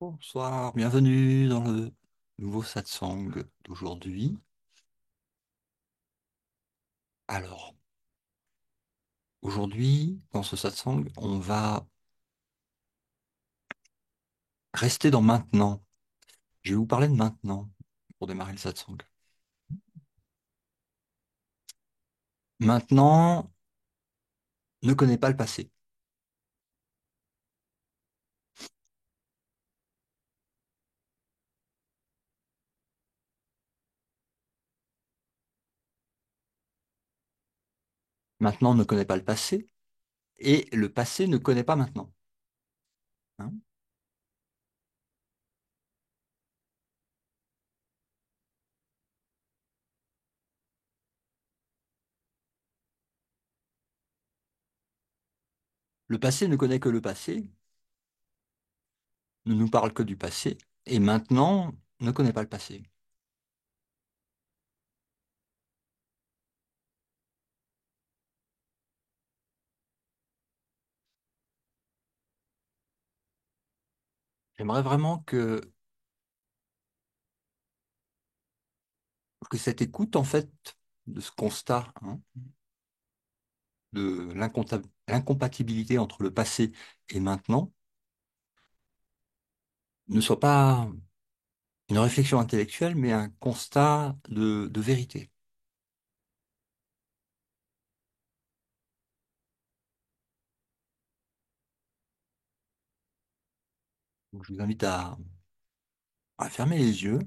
Bonsoir, bienvenue dans le nouveau satsang d'aujourd'hui. Alors, aujourd'hui, dans ce satsang, on va rester dans maintenant. Je vais vous parler de maintenant pour démarrer le satsang. Maintenant ne connaît pas le passé. Maintenant ne connaît pas le passé et le passé ne connaît pas maintenant. Hein. Le passé ne connaît que le passé, ne nous parle que du passé et maintenant ne connaît pas le passé. J'aimerais vraiment que cette écoute, en fait, de ce constat, hein, de l'incompatibilité entre le passé et maintenant ne soit pas une réflexion intellectuelle, mais un constat de vérité. Donc, je vous invite à fermer les yeux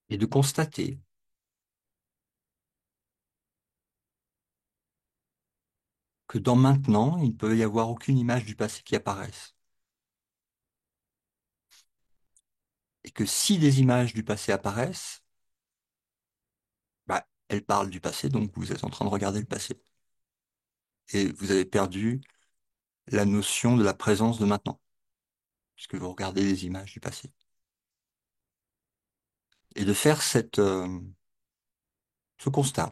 et de constater que dans maintenant, il ne peut y avoir aucune image du passé qui apparaisse. Et que si des images du passé apparaissent, bah, elles parlent du passé, donc vous êtes en train de regarder le passé. Et vous avez perdu la notion de la présence de maintenant, puisque vous regardez les images du passé. Et de faire ce constat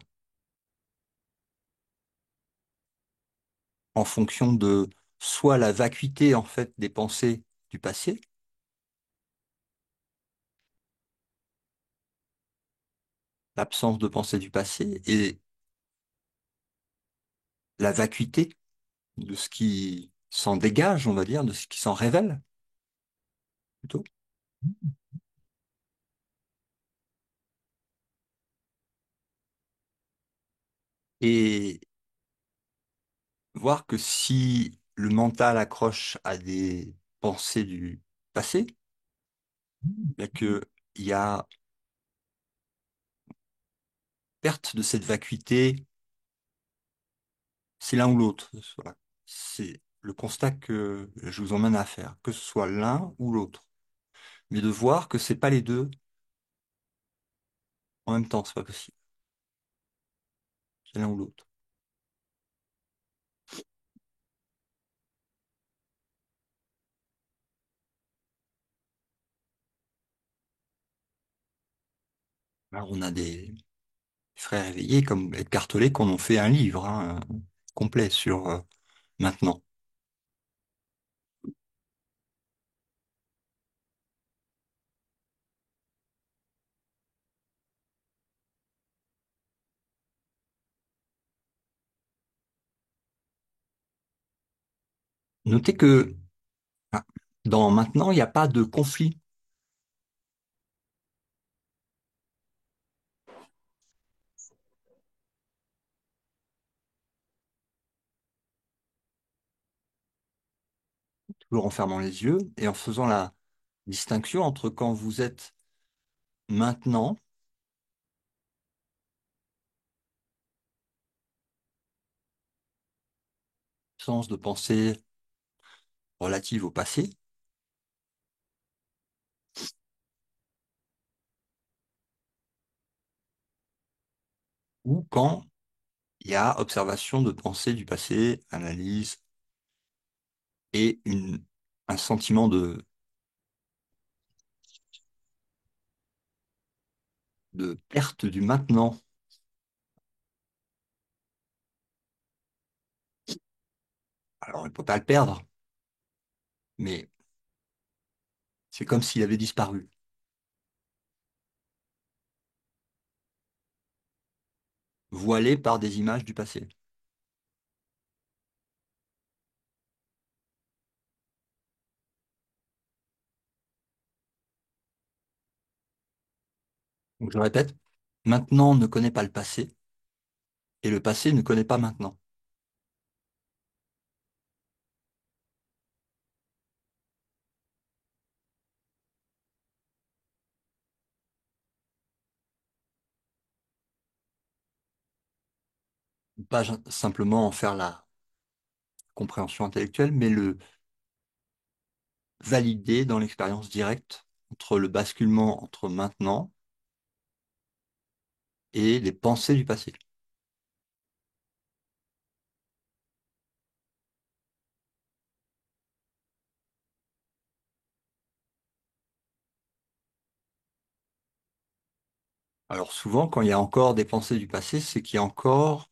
en fonction de soit la vacuité en fait des pensées du passé, l'absence de pensée du passé et la vacuité de ce qui s'en dégage, on va dire, de ce qui s'en révèle plutôt, et voir que si le mental accroche à des pensées du passé, bien que il y a perte de cette vacuité, c'est l'un ou l'autre. Voilà. C'est le constat que je vous emmène à faire, que ce soit l'un ou l'autre. Mais de voir que c'est pas les deux en même temps, c'est pas possible. C'est l'un ou l'autre. Alors, on a des frères éveillés comme Edgar Tolle qui en ont fait un livre hein, complet sur maintenant. Notez que ah, dans maintenant, il n'y a pas de conflit. Toujours en fermant les yeux et en faisant la distinction entre quand vous êtes maintenant, sens de pensée relative au passé, ou quand il y a observation de pensée du passé, analyse et un sentiment de perte du maintenant. Alors, on ne peut pas le perdre, mais c'est comme s'il avait disparu, voilé par des images du passé. Donc, je répète, maintenant ne connaît pas le passé, et le passé ne connaît pas maintenant. Pas simplement en faire la compréhension intellectuelle, mais le valider dans l'expérience directe entre le basculement entre maintenant et les pensées du passé. Alors souvent, quand il y a encore des pensées du passé, c'est qu'il y a encore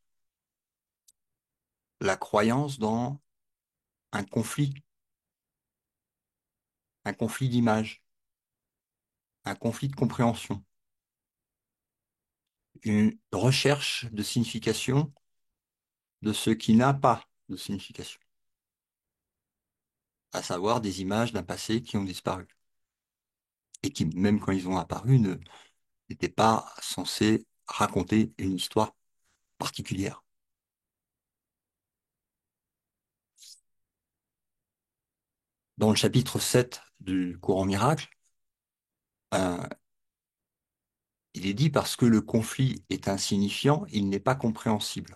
la croyance dans un conflit d'image, un conflit de compréhension, une recherche de signification de ce qui n'a pas de signification, à savoir des images d'un passé qui ont disparu et qui, même quand ils ont apparu, n'étaient pas censés raconter une histoire particulière. Dans le chapitre 7 du Courant miracle, euh, il est dit parce que le conflit est insignifiant, il n'est pas compréhensible.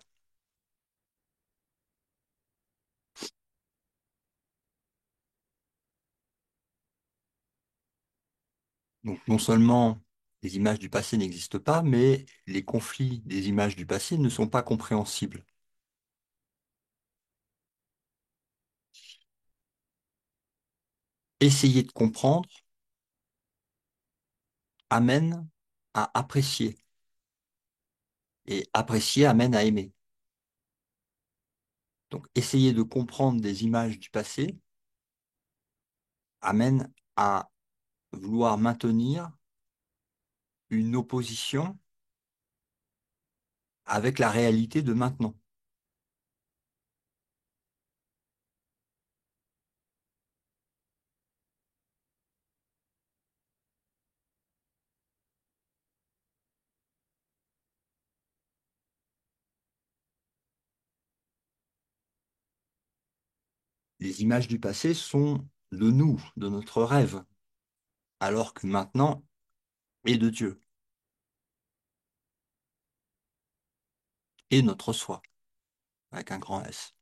Donc non seulement les images du passé n'existent pas, mais les conflits des images du passé ne sont pas compréhensibles. Essayer de comprendre amène à apprécier, et apprécier amène à aimer. Donc essayer de comprendre des images du passé amène à vouloir maintenir une opposition avec la réalité de maintenant. Les images du passé sont de nous, de notre rêve, alors que maintenant est de Dieu et notre soi, avec un grand S,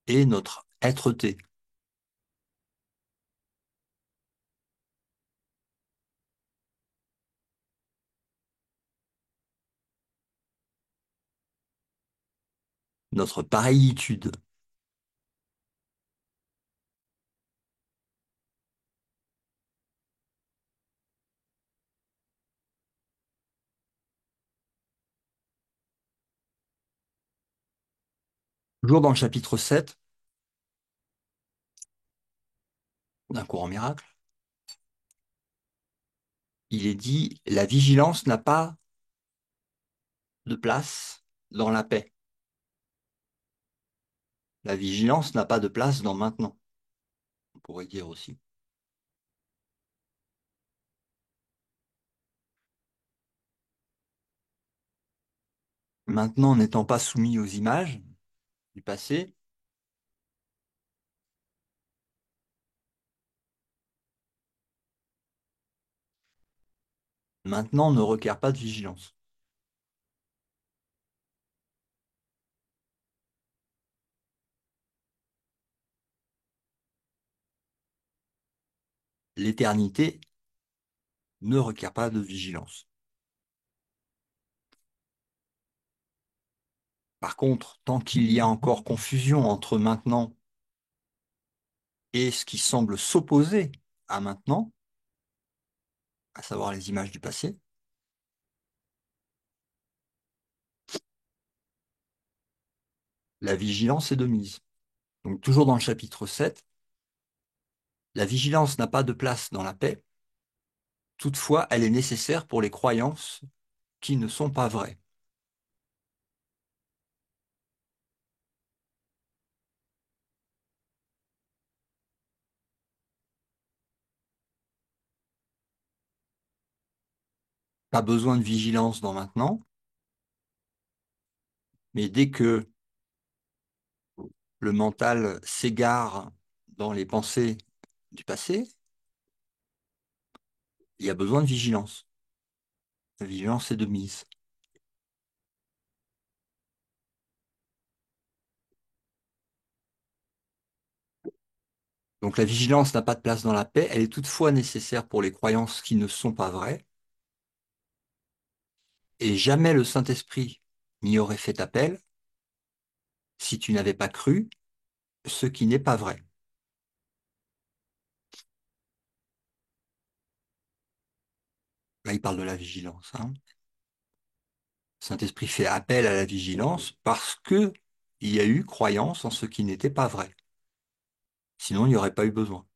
et notre être-té, notre pareillitude. Toujours dans le chapitre 7 d'un courant miracle, il est dit, la vigilance n'a pas de place dans la paix. La vigilance n'a pas de place dans maintenant, on pourrait dire aussi. Maintenant, n'étant pas soumis aux images du passé, maintenant ne requiert pas de vigilance. L'éternité ne requiert pas de vigilance. Par contre, tant qu'il y a encore confusion entre maintenant et ce qui semble s'opposer à maintenant, à savoir les images du passé, La vigilance est de mise. Donc toujours dans le chapitre 7, la vigilance n'a pas de place dans la paix, toutefois elle est nécessaire pour les croyances qui ne sont pas vraies. Pas besoin de vigilance dans maintenant, mais dès que le mental s'égare dans les pensées du passé, il y a besoin de vigilance. La vigilance est de mise. Donc la vigilance n'a pas de place dans la paix, elle est toutefois nécessaire pour les croyances qui ne sont pas vraies, et jamais le Saint-Esprit n'y aurait fait appel si tu n'avais pas cru ce qui n'est pas vrai. Là, il parle de la vigilance, hein. Le Saint-Esprit fait appel à la vigilance parce que il y a eu croyance en ce qui n'était pas vrai. Sinon, il n'y aurait pas eu besoin.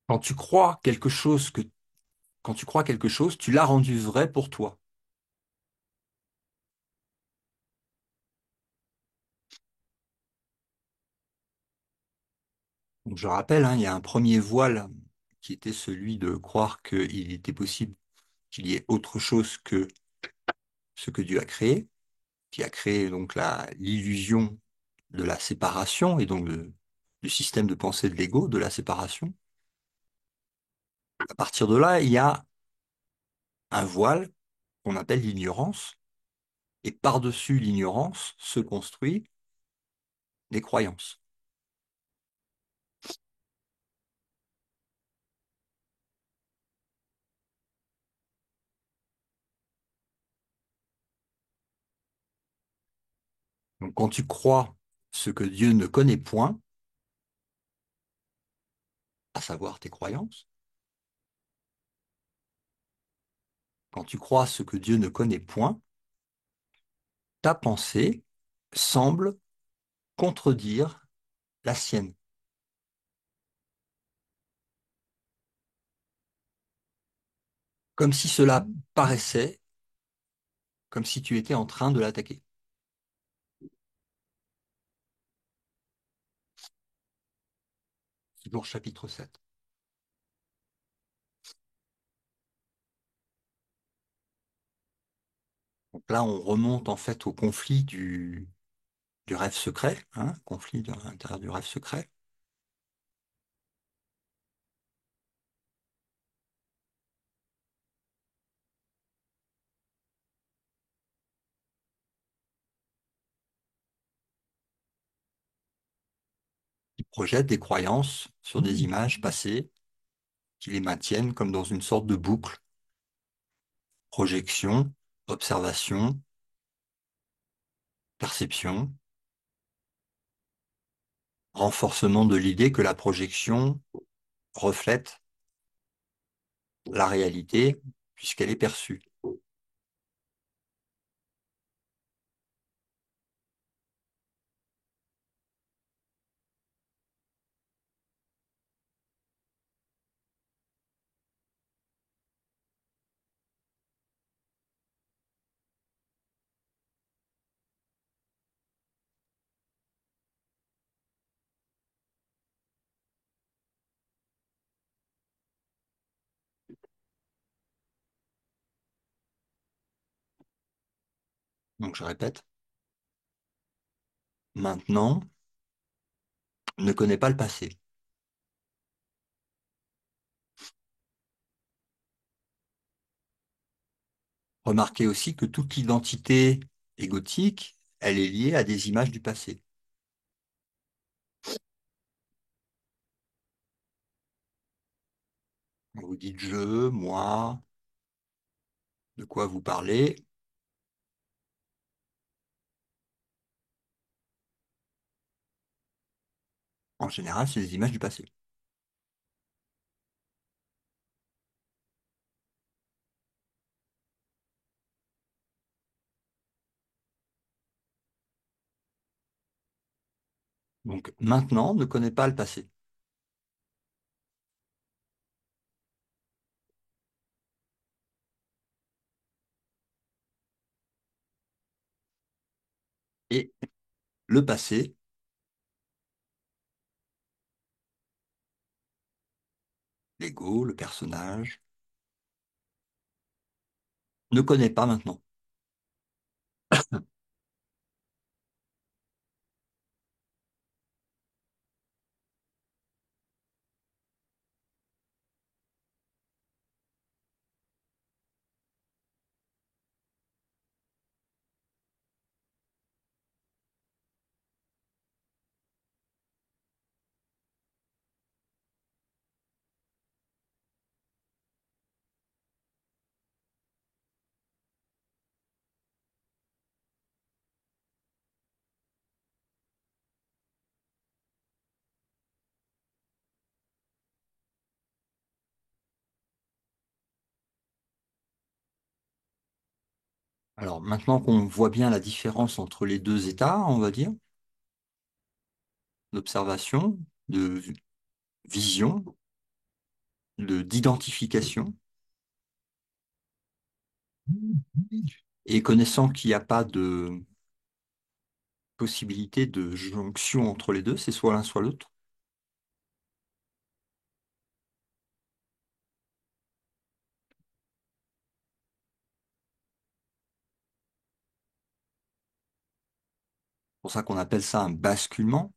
Quand tu crois quelque chose quand tu crois quelque chose, tu l'as rendu vrai pour toi. Donc, je rappelle, hein, il y a un premier voile qui était celui de croire qu'il était possible qu'il y ait autre chose que ce que Dieu a créé, qui a créé donc l'illusion de la séparation et donc du système de pensée de l'ego, de la séparation. À partir de là, il y a un voile qu'on appelle l'ignorance, et par-dessus l'ignorance se construit les croyances. Donc quand tu crois ce que Dieu ne connaît point, à savoir tes croyances, quand tu crois ce que Dieu ne connaît point, ta pensée semble contredire la sienne, comme si cela paraissait, comme si tu étais en train de l'attaquer. Toujours chapitre 7. Donc là, on remonte en fait au conflit du rêve secret, hein, conflit à l'intérieur du rêve secret. Qui projette des croyances sur des images passées qui les maintiennent comme dans une sorte de boucle, projection, observation, perception, renforcement de l'idée que la projection reflète la réalité puisqu'elle est perçue. Donc je répète, maintenant, ne connais pas le passé. Remarquez aussi que toute l'identité égotique, elle est liée à des images du passé. Vous dites je, moi, de quoi vous parlez, En général, c'est des images du passé. Donc maintenant ne connaît pas le passé. Et le passé, l'ego, le personnage, ne connaît pas maintenant. Alors maintenant qu'on voit bien la différence entre les deux états, on va dire, d'observation, de vision, d'identification, et connaissant qu'il n'y a pas de possibilité de jonction entre les deux, c'est soit l'un soit l'autre. C'est pour ça qu'on appelle ça un basculement.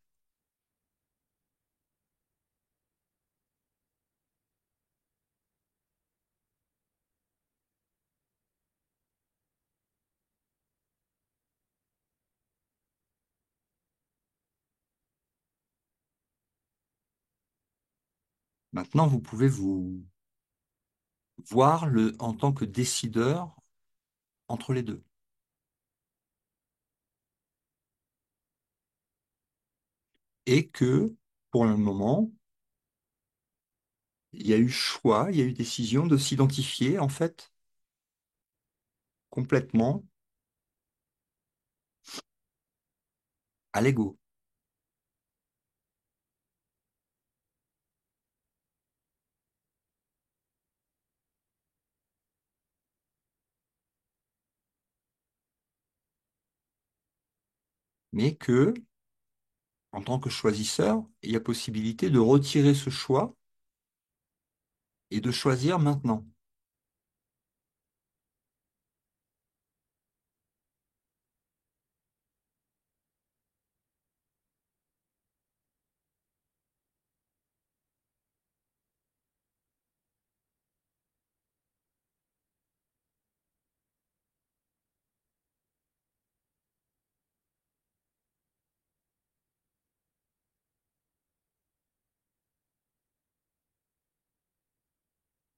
Maintenant, vous pouvez vous voir en tant que décideur entre les deux. Et que, pour le moment, il y a eu choix, il y a eu décision de s'identifier, en fait, complètement à l'ego. Mais que, en tant que choisisseur, il y a possibilité de retirer ce choix et de choisir maintenant.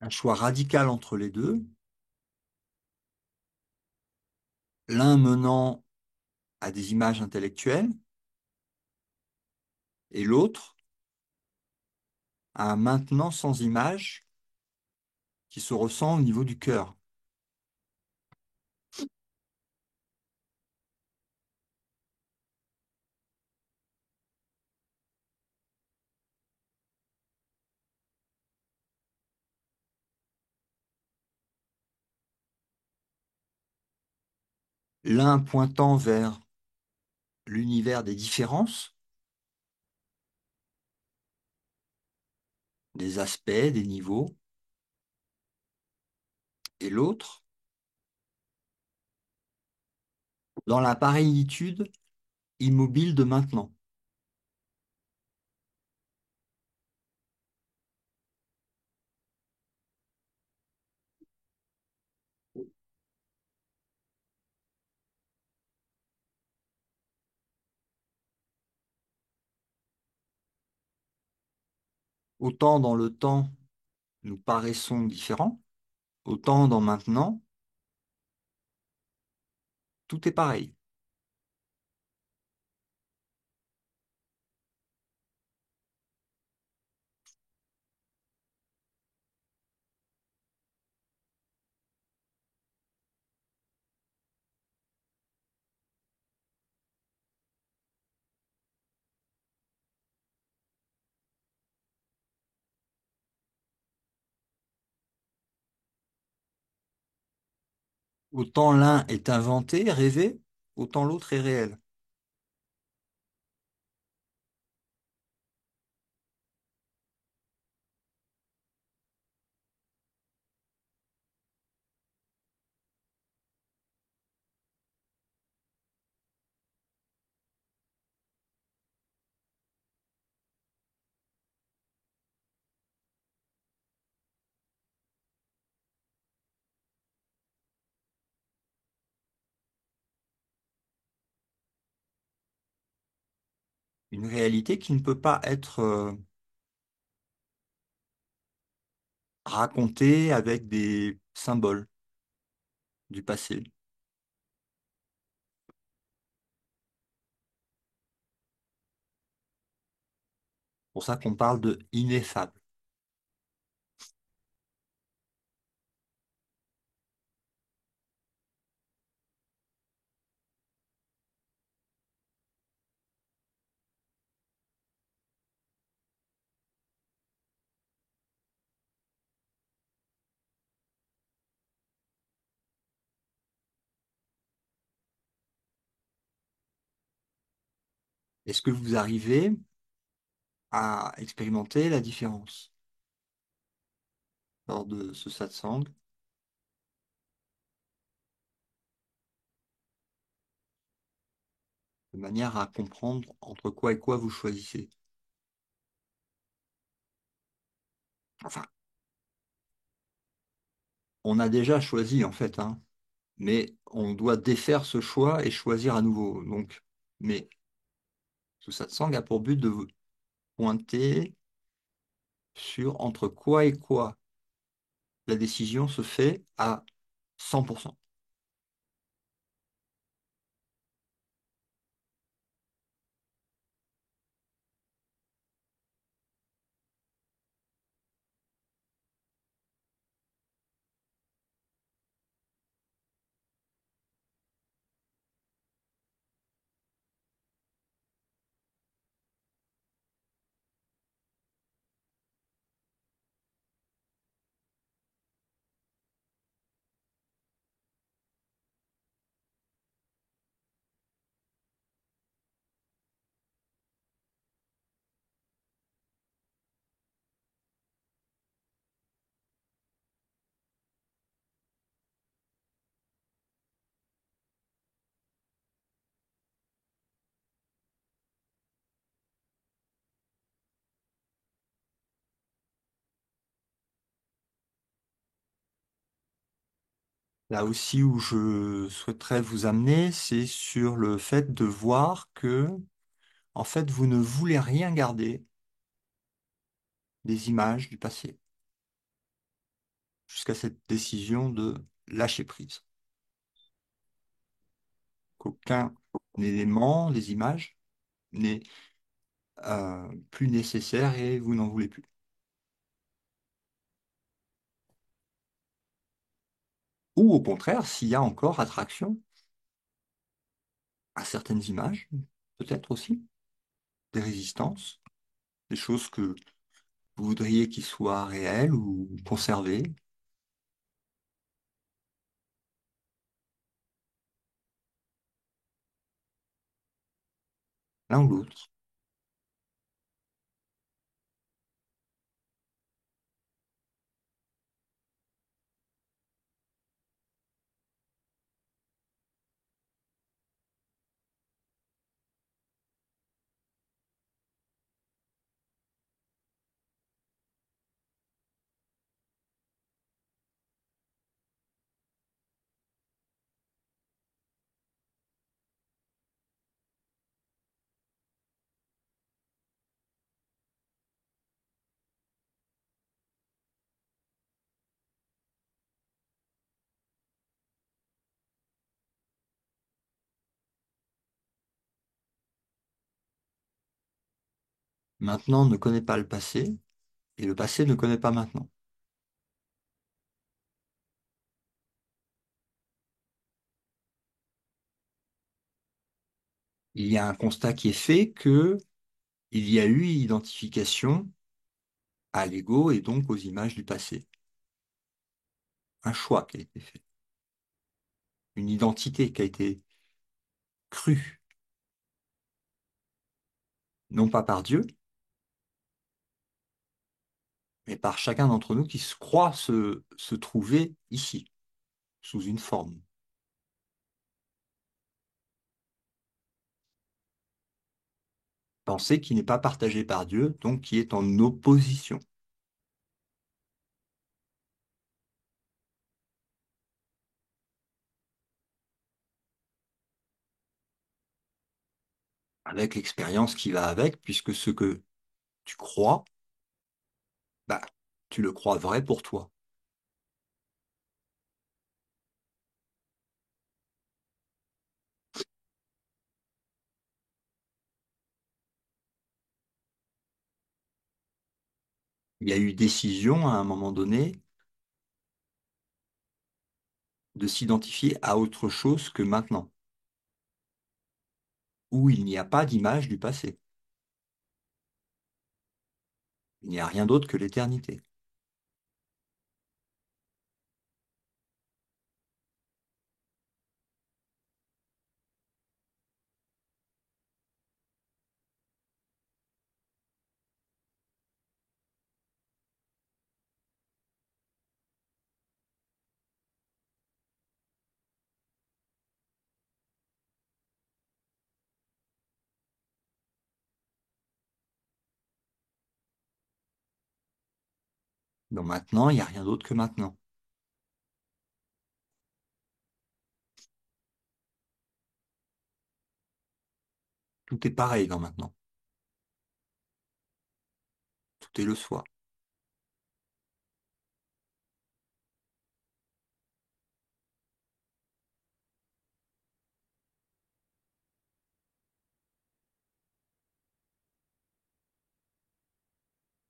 Un choix radical entre les deux, l'un menant à des images intellectuelles et l'autre à un maintenant sans image qui se ressent au niveau du cœur. L'un pointant vers l'univers des différences, des aspects, des niveaux, et l'autre dans la parénitude immobile de maintenant. Autant dans le temps, nous paraissons différents, autant dans maintenant, tout est pareil. Autant l'un est inventé, rêvé, autant l'autre est réel. Une réalité qui ne peut pas être racontée avec des symboles du passé. C'est pour ça qu'on parle de ineffable. Est-ce que vous arrivez à expérimenter la différence lors de ce satsang, de manière à comprendre entre quoi et quoi vous choisissez? Enfin, on a déjà choisi en fait, hein, mais on doit défaire ce choix et choisir à nouveau. Donc, mais ce satsang a pour but de vous pointer sur entre quoi et quoi la décision se fait à 100%. Là aussi où je souhaiterais vous amener, c'est sur le fait de voir que, en fait, vous ne voulez rien garder des images du passé, jusqu'à cette décision de lâcher prise. Qu'aucun élément des images n'est plus nécessaire et vous n'en voulez plus. Ou au contraire, s'il y a encore attraction à certaines images, peut-être aussi, des résistances, des choses que vous voudriez qu'ils soient réelles ou conservées, l'un ou l'autre. Maintenant ne connaît pas le passé et le passé ne connaît pas maintenant. Il y a un constat qui est fait que il y a eu identification à l'ego et donc aux images du passé. Un choix qui a été fait. une identité qui a été crue, non pas par Dieu, mais par chacun d'entre nous qui se croit se trouver ici, sous une forme. Pensée qui n'est pas partagée par Dieu, donc qui est en opposition. Avec l'expérience qui va avec, puisque ce que tu crois, bah, tu le crois vrai pour toi. Il y a eu décision à un moment donné de s'identifier à autre chose que maintenant, où il n'y a pas d'image du passé. Il n'y a rien d'autre que l'éternité. Donc maintenant, il n'y a rien d'autre que maintenant. Tout est pareil dans maintenant. Tout est le soi.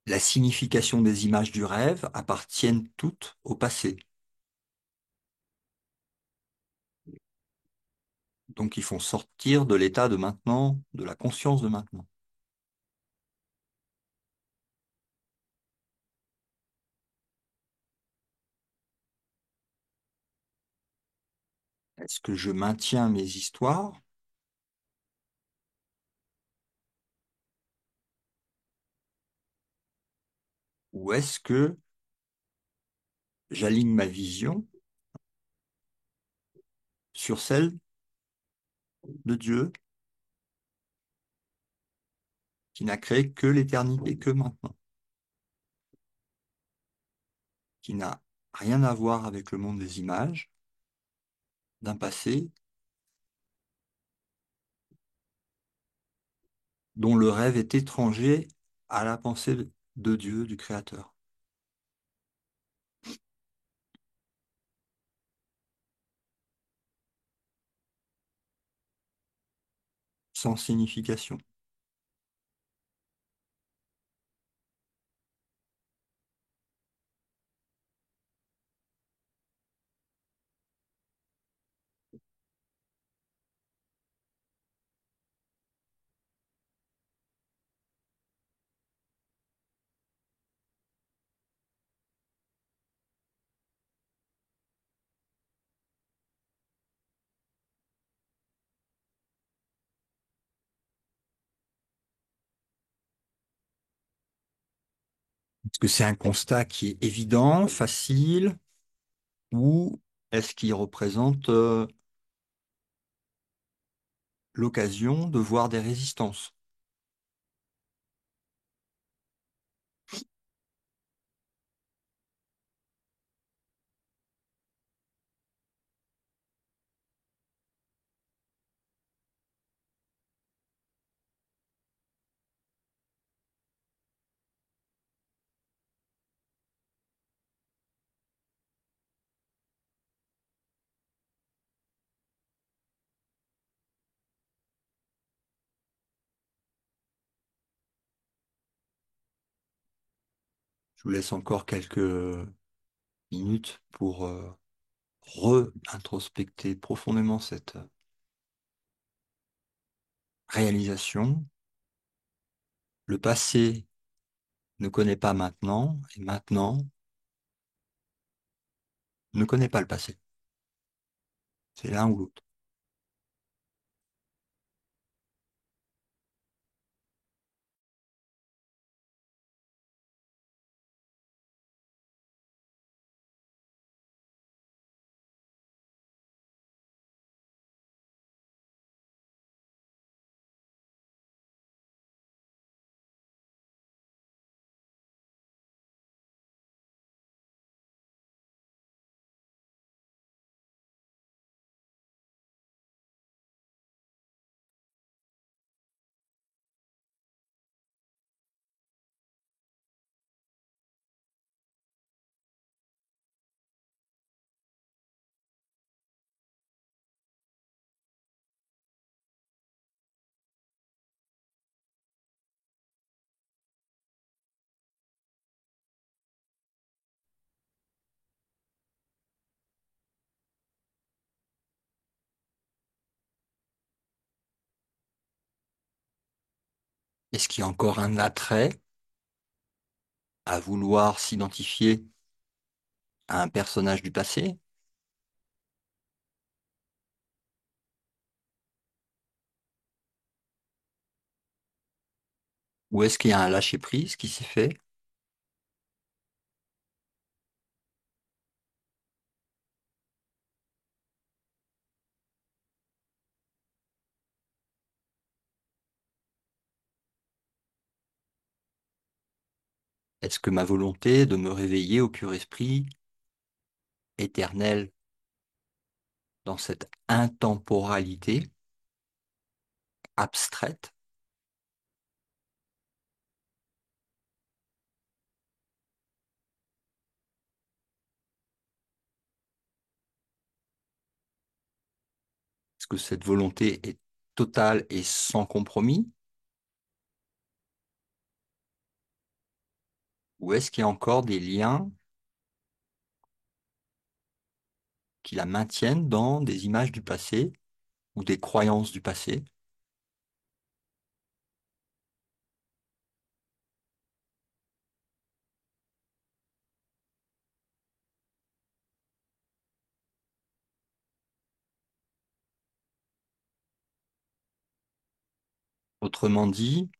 La signification des images du rêve appartiennent toutes au passé. Donc ils font sortir de l'état de maintenant, de la conscience de maintenant. Est-ce que je maintiens mes histoires ou est-ce que j'aligne ma vision sur celle de Dieu qui n'a créé que l'éternité, que maintenant, qui n'a rien à voir avec le monde des images, d'un passé dont le rêve est étranger à la pensée de Dieu, du Créateur, sans signification. Est-ce que c'est un constat qui est évident, facile, ou est-ce qu'il représente l'occasion de voir des résistances? Je vous laisse encore quelques minutes pour re-introspecter profondément cette réalisation. Le passé ne connaît pas maintenant et maintenant ne connaît pas le passé. C'est l'un ou l'autre. Est-ce qu'il y a encore un attrait à vouloir s'identifier à un personnage du passé? Ou est-ce qu'il y a un lâcher-prise qui s'est fait? Est-ce que ma volonté de me réveiller au pur esprit éternel dans cette intemporalité abstraite, est-ce que cette volonté est totale et sans compromis? Ou est-ce qu'il y a encore des liens qui la maintiennent dans des images du passé ou des croyances du passé? Autrement dit,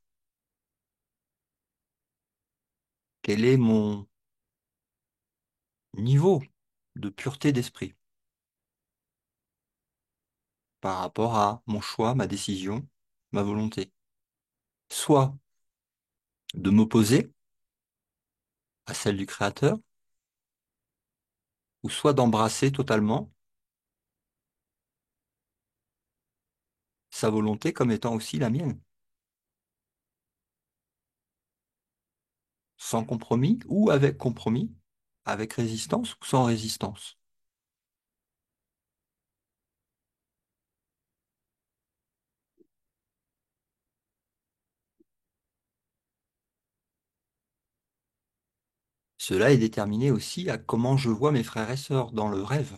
quel est mon niveau de pureté d'esprit par rapport à mon choix, ma décision, ma volonté? Soit de m'opposer à celle du Créateur, ou soit d'embrasser totalement sa volonté comme étant aussi la mienne, sans compromis ou avec compromis, avec résistance ou sans résistance. Cela est déterminé aussi à comment je vois mes frères et sœurs dans le rêve,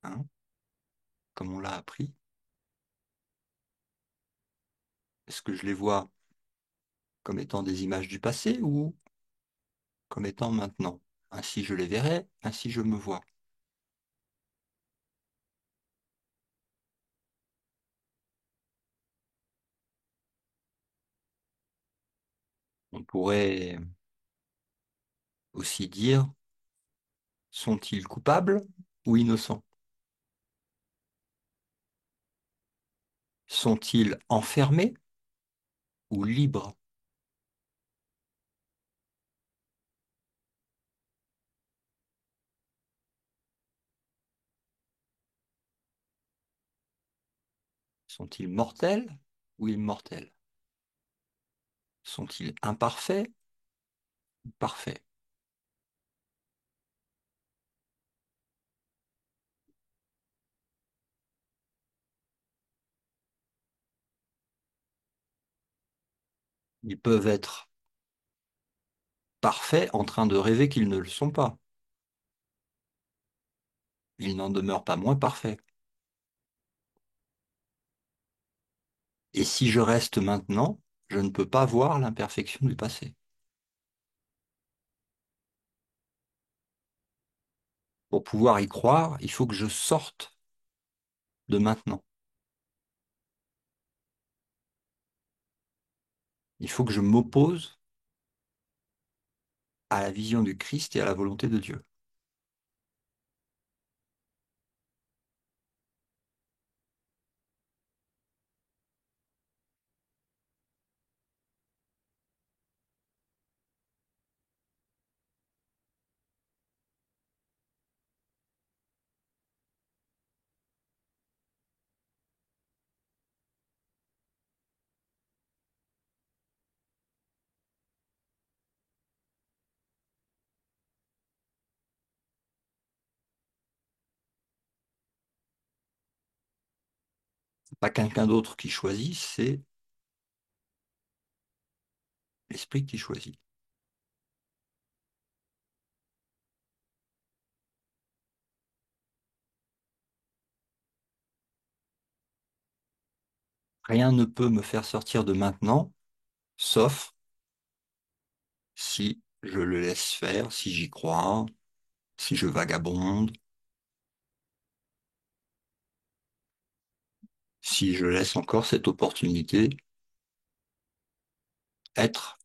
hein, comme on l'a appris. Est-ce que je les vois comme étant des images du passé ou comme étant maintenant? Ainsi je les verrai, ainsi je me vois. On pourrait aussi dire, sont-ils coupables ou innocents? Sont-ils enfermés ou libres? Sont-ils mortels ou immortels? Sont-ils imparfaits ou parfaits? Ils peuvent être parfaits en train de rêver qu'ils ne le sont pas. Ils n'en demeurent pas moins parfaits. Et si je reste maintenant, je ne peux pas voir l'imperfection du passé. Pour pouvoir y croire, il faut que je sorte de maintenant. Il faut que je m'oppose à la vision du Christ et à la volonté de Dieu. C'est pas quelqu'un d'autre qui choisit, c'est l'esprit qui choisit. Rien ne peut me faire sortir de maintenant, sauf si je le laisse faire, si j'y crois, si je vagabonde, si je laisse encore cette opportunité être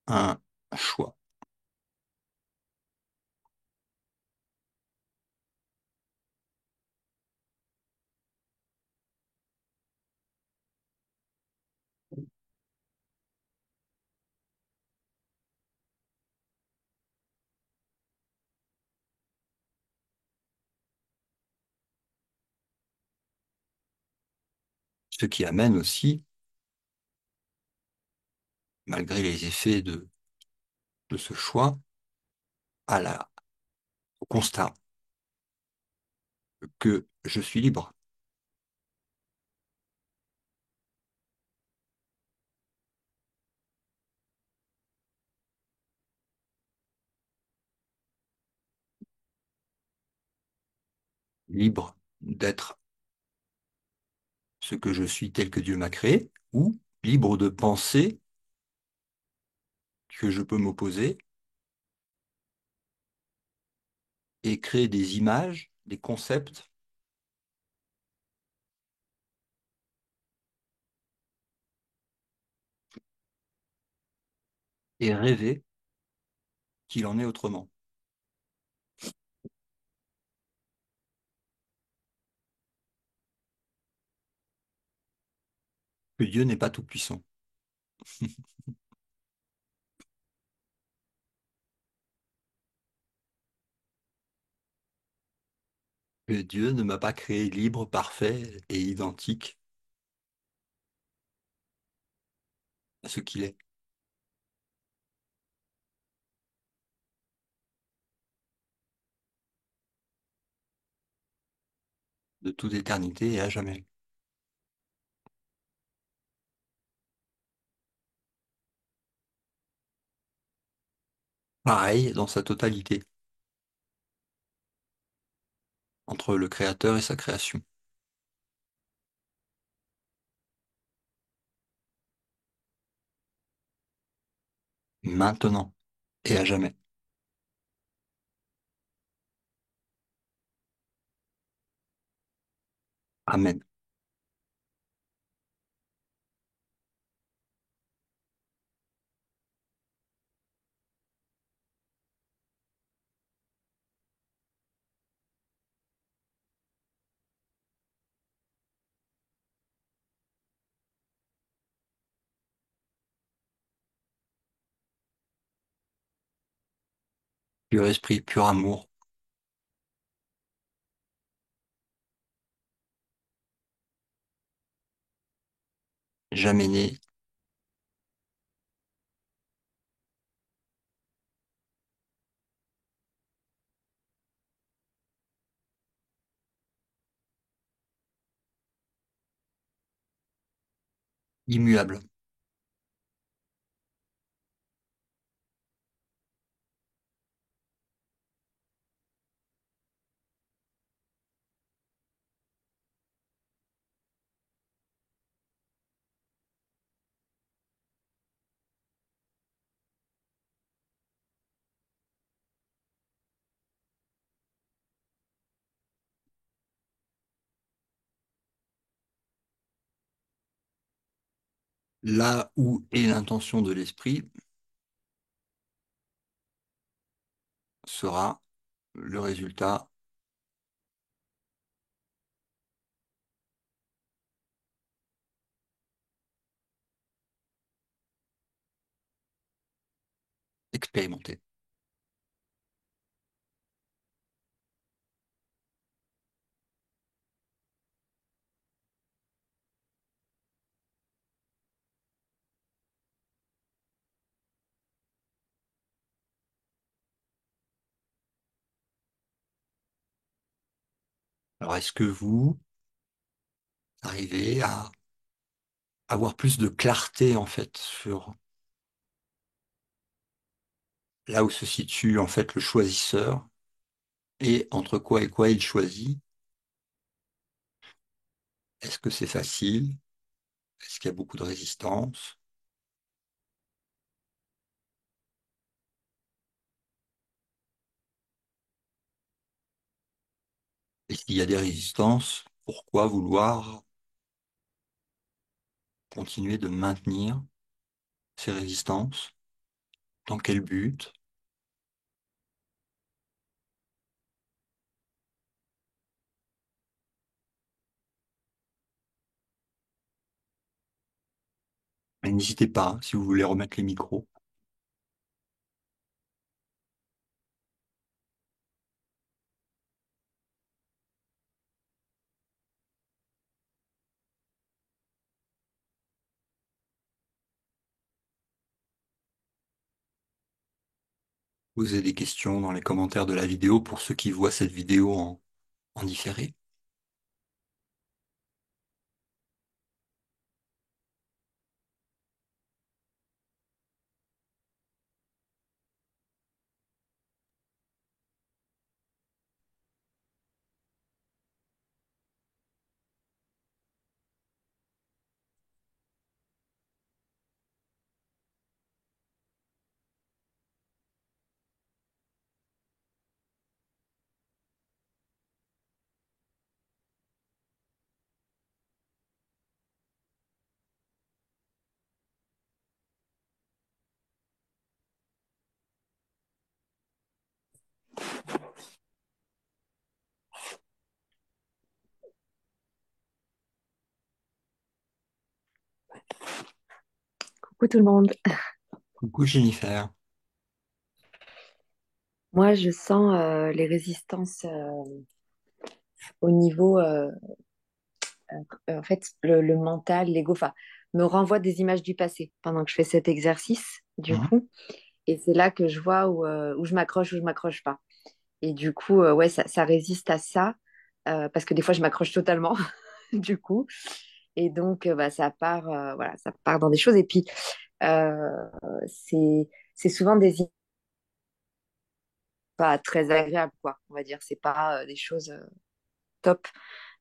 un choix. Ce qui amène aussi, malgré les effets de ce choix, au constat que je suis libre. Libre d'être ce que je suis tel que Dieu m'a créé, ou libre de penser que je peux m'opposer et créer des images, des concepts et rêver qu'il en est autrement. Que Dieu n'est pas tout-puissant. Que Dieu ne m'a pas créé libre, parfait et identique à ce qu'il est, de toute éternité et à jamais. Pareil dans sa totalité, entre le Créateur et sa création. Maintenant et à jamais. Amen. Pur esprit, pur amour, jamais né, immuable. Là où est l'intention de l'esprit sera le résultat expérimenté. Alors, est-ce que vous arrivez à avoir plus de clarté, en fait, sur là où se situe, en fait, le choisisseur et entre quoi et quoi il choisit? Est-ce que c'est facile? Est-ce qu'il y a beaucoup de résistance? Et s'il y a des résistances, pourquoi vouloir continuer de maintenir ces résistances? Dans quel but? Mais n'hésitez pas, hein, si vous voulez remettre les micros, posez des questions dans les commentaires de la vidéo pour ceux qui voient cette vidéo en différé. Coucou tout le monde. Coucou Jennifer. Moi, je sens les résistances au niveau, en fait, le mental, l'ego, enfin, me renvoie des images du passé pendant que je fais cet exercice, du Mhm. coup. Et c'est là que je vois où je m'accroche, où je m'accroche pas. Et du coup, ouais, ça résiste à ça, parce que des fois, je m'accroche totalement, du coup. Et donc, bah, ça part, voilà, ça part dans des choses. Et puis, euh, c'est souvent des images pas très agréables, quoi. On va dire, c'est pas des choses top.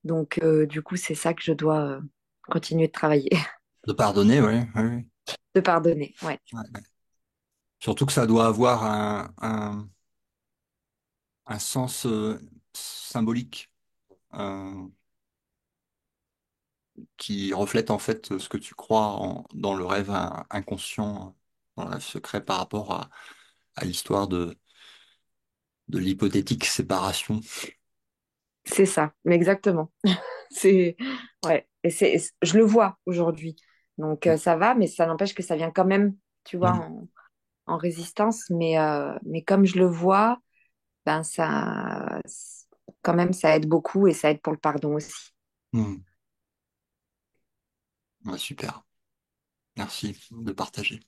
Donc, du coup, c'est ça que je dois continuer de travailler, De pardonner, oui, oui, oui. de pardonner. Ouais, Ouais, ouais. Surtout que ça doit avoir un sens symbolique euh, qui reflète en fait ce que tu crois dans le rêve inconscient, dans le rêve secret par rapport à l'histoire de l'hypothétique séparation. c'est ça, mais exactement. C'est, ouais, et je le vois aujourd'hui. Donc, ça va, mais ça n'empêche que ça vient quand même, tu vois, Mm. en résistance. Mais comme je le vois, ben quand même, ça aide beaucoup et ça aide pour le pardon aussi. Mm. Ouais, super. Merci de partager.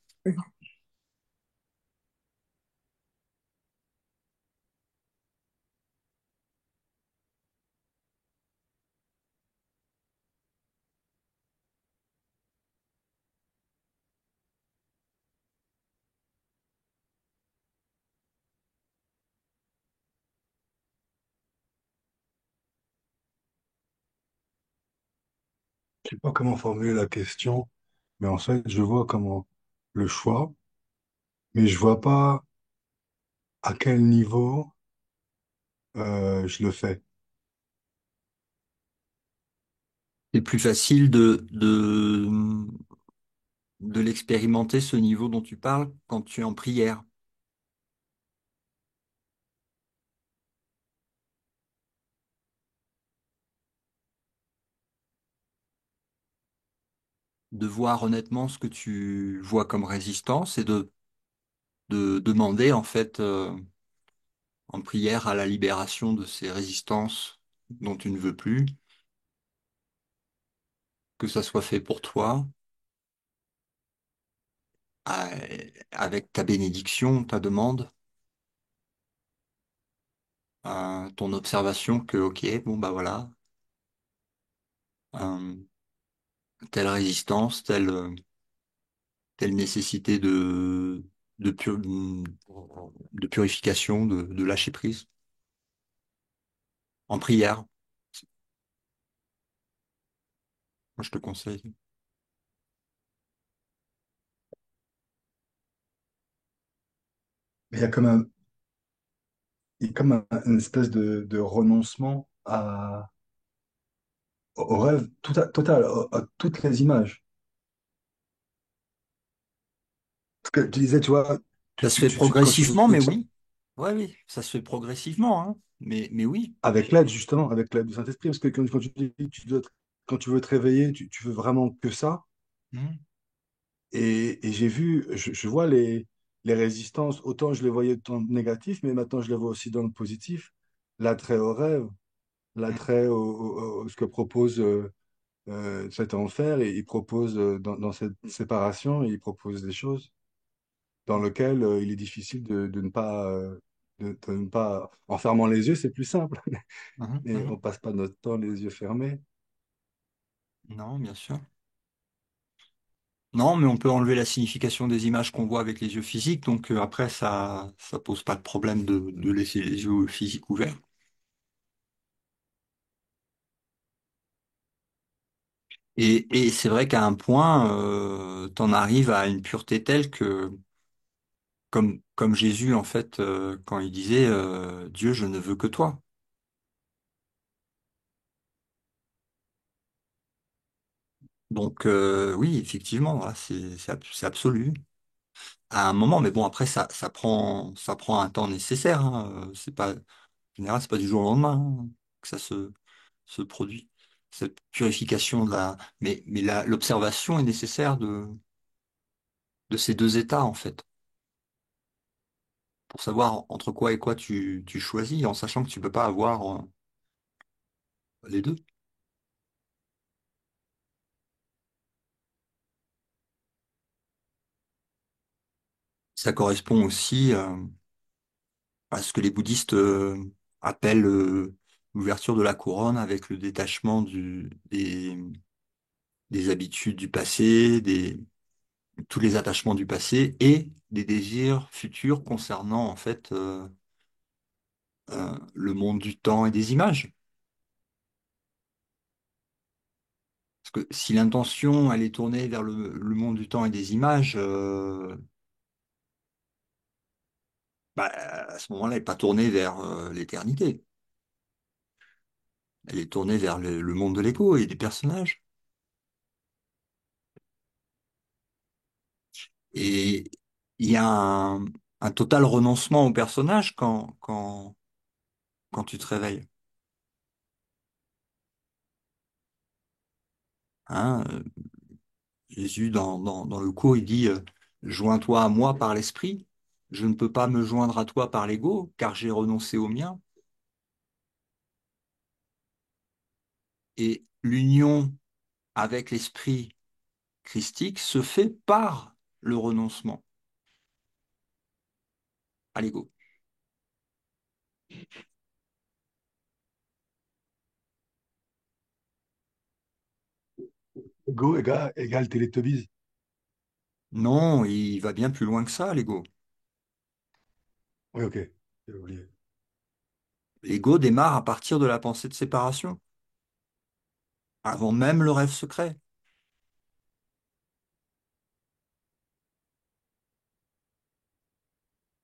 Je sais pas comment formuler la question, mais en fait, je vois comment le choix, mais je vois pas à quel niveau je le fais. C'est plus facile de l'expérimenter, ce niveau dont tu parles, quand tu es en prière. De voir honnêtement ce que tu vois comme résistance et de demander en fait en prière à la libération de ces résistances dont tu ne veux plus, que ça soit fait pour toi, à- avec ta bénédiction, ta demande, ton observation que ok, bon bah voilà, euh, telle résistance, telle nécessité de, pur- de purification, de lâcher prise, en prière. Moi, je te conseille. Mais il y a comme une espèce de renoncement au rêve total, à toutes les images. Parce que tu disais, tu vois, Ça se fait quand tu progressivement, veux mais oui. Ouais, oui, ça se fait progressivement, hein. Mais oui. avec l'aide, justement, avec l'aide du Saint-Esprit, parce que quand tu dis, quand tu veux te réveiller, tu veux vraiment que ça. Mhm. Et j'ai vu, je vois les résistances, autant je les voyais dans le négatif, mais maintenant je les vois aussi dans le positif. L'attrait au rêve, l'attrait ce que propose cet enfer, et il propose dans cette séparation, il propose des choses dans lesquelles il est difficile de ne pas, de ne pas, en fermant les yeux, c'est plus simple, Mhm, mais on mhm. passe pas notre temps les yeux fermés. Non, bien sûr. Non, mais on peut enlever la signification des images qu'on voit avec les yeux physiques, donc après, ça pose pas de problème de laisser les yeux physiques ouverts. Et c'est vrai qu'à un point, t'en arrives à une pureté telle que, comme Jésus, en fait, quand il disait Dieu, je ne veux que toi. Donc oui, effectivement, voilà, c'est absolu. À un moment, mais bon, après, ça prend un temps nécessaire, hein. C'est pas, en général, c'est pas du jour au lendemain, hein, que ça se produit. Cette purification de l'observation est nécessaire de ces deux états, en fait, pour savoir entre quoi et quoi tu choisis, en sachant que tu peux pas avoir les deux. Ça correspond aussi à ce que les bouddhistes appellent l'ouverture de la couronne avec le détachement des habitudes du passé, tous les attachements du passé et des désirs futurs concernant en fait le monde du temps et des images. Parce que si l'intention elle est tournée vers le monde du temps et des images, bah, à ce moment-là, elle n'est pas tournée vers l'éternité. Elle est tournée vers le monde de l'ego et des personnages. Et il y a un total renoncement au personnage quand tu te réveilles. Hein, Jésus, dans le cours, il dit joins-toi à moi par l'esprit. Je ne peux pas me joindre à toi par l'ego, car j'ai renoncé au mien. Et l'union avec l'esprit christique se fait par le renoncement à l'ego. Go égale Teletubbies. Non, il va bien plus loin que ça, l'ego. Oui, ok, j'ai oublié. L'ego démarre à partir de la pensée de séparation, avant même le rêve secret.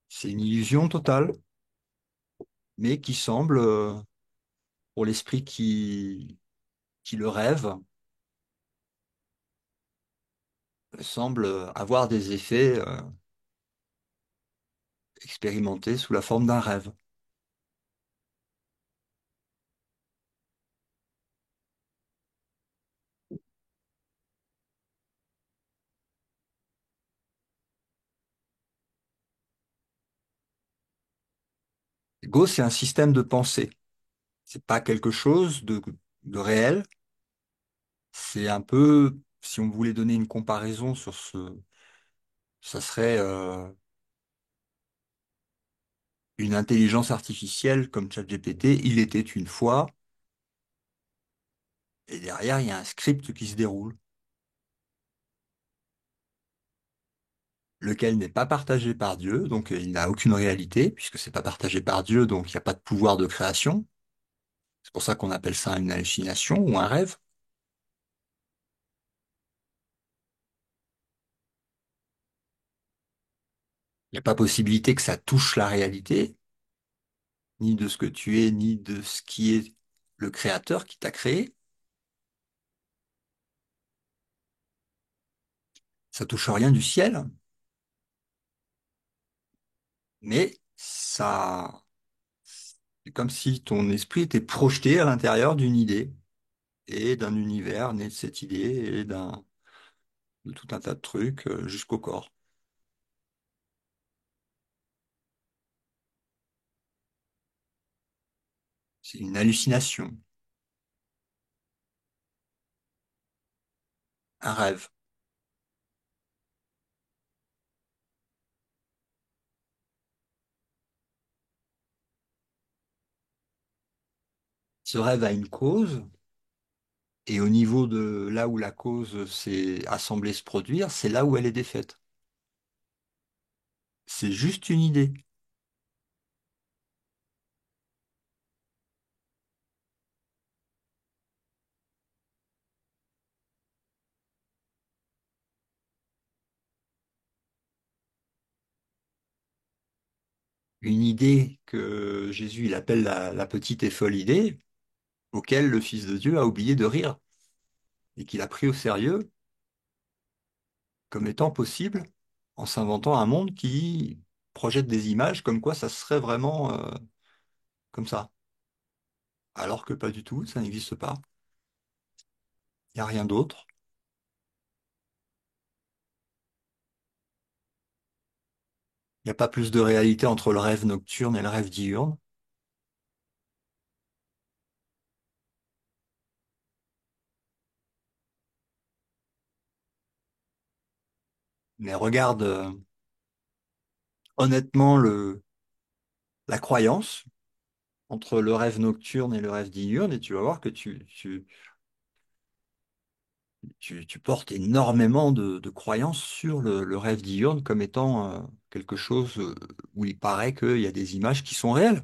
C'est une illusion totale, mais qui semble, pour l'esprit qui le rêve, semble avoir des effets expérimentés sous la forme d'un rêve. L'ego, c'est un système de pensée. C'est pas quelque chose de réel. C'est un peu, si on voulait donner une comparaison sur ça serait une intelligence artificielle comme ChatGPT. Il était une fois, et derrière, il y a un script qui se déroule, lequel n'est pas partagé par Dieu, donc il n'a aucune réalité, puisque c'est pas partagé par Dieu, donc il n'y a pas de pouvoir de création. C'est pour ça qu'on appelle ça une hallucination ou un rêve. Il n'y a pas possibilité que ça touche la réalité, ni de ce que tu es, ni de ce qui est le créateur qui t'a créé. Ça touche rien du ciel, mais ça, c'est comme si ton esprit était projeté à l'intérieur d'une idée et d'un univers né de cette idée et de tout un tas de trucs jusqu'au corps. C'est une hallucination, un rêve. Ce rêve a une cause, et au niveau de là où la cause s'est assemblée se produire, c'est là où elle est défaite. C'est juste une idée. Une idée que Jésus il appelle la petite et folle idée, auquel le Fils de Dieu a oublié de rire, et qu'il a pris au sérieux comme étant possible en s'inventant un monde qui projette des images comme quoi ça serait vraiment comme ça. Alors que pas du tout, ça n'existe pas. Il n'y a rien d'autre. Il n'y a pas plus de réalité entre le rêve nocturne et le rêve diurne. Mais regarde honnêtement la croyance entre le rêve nocturne et le rêve diurne et tu vas voir que tu portes énormément de croyances sur le rêve diurne comme étant quelque chose où il paraît qu'il y a des images qui sont réelles.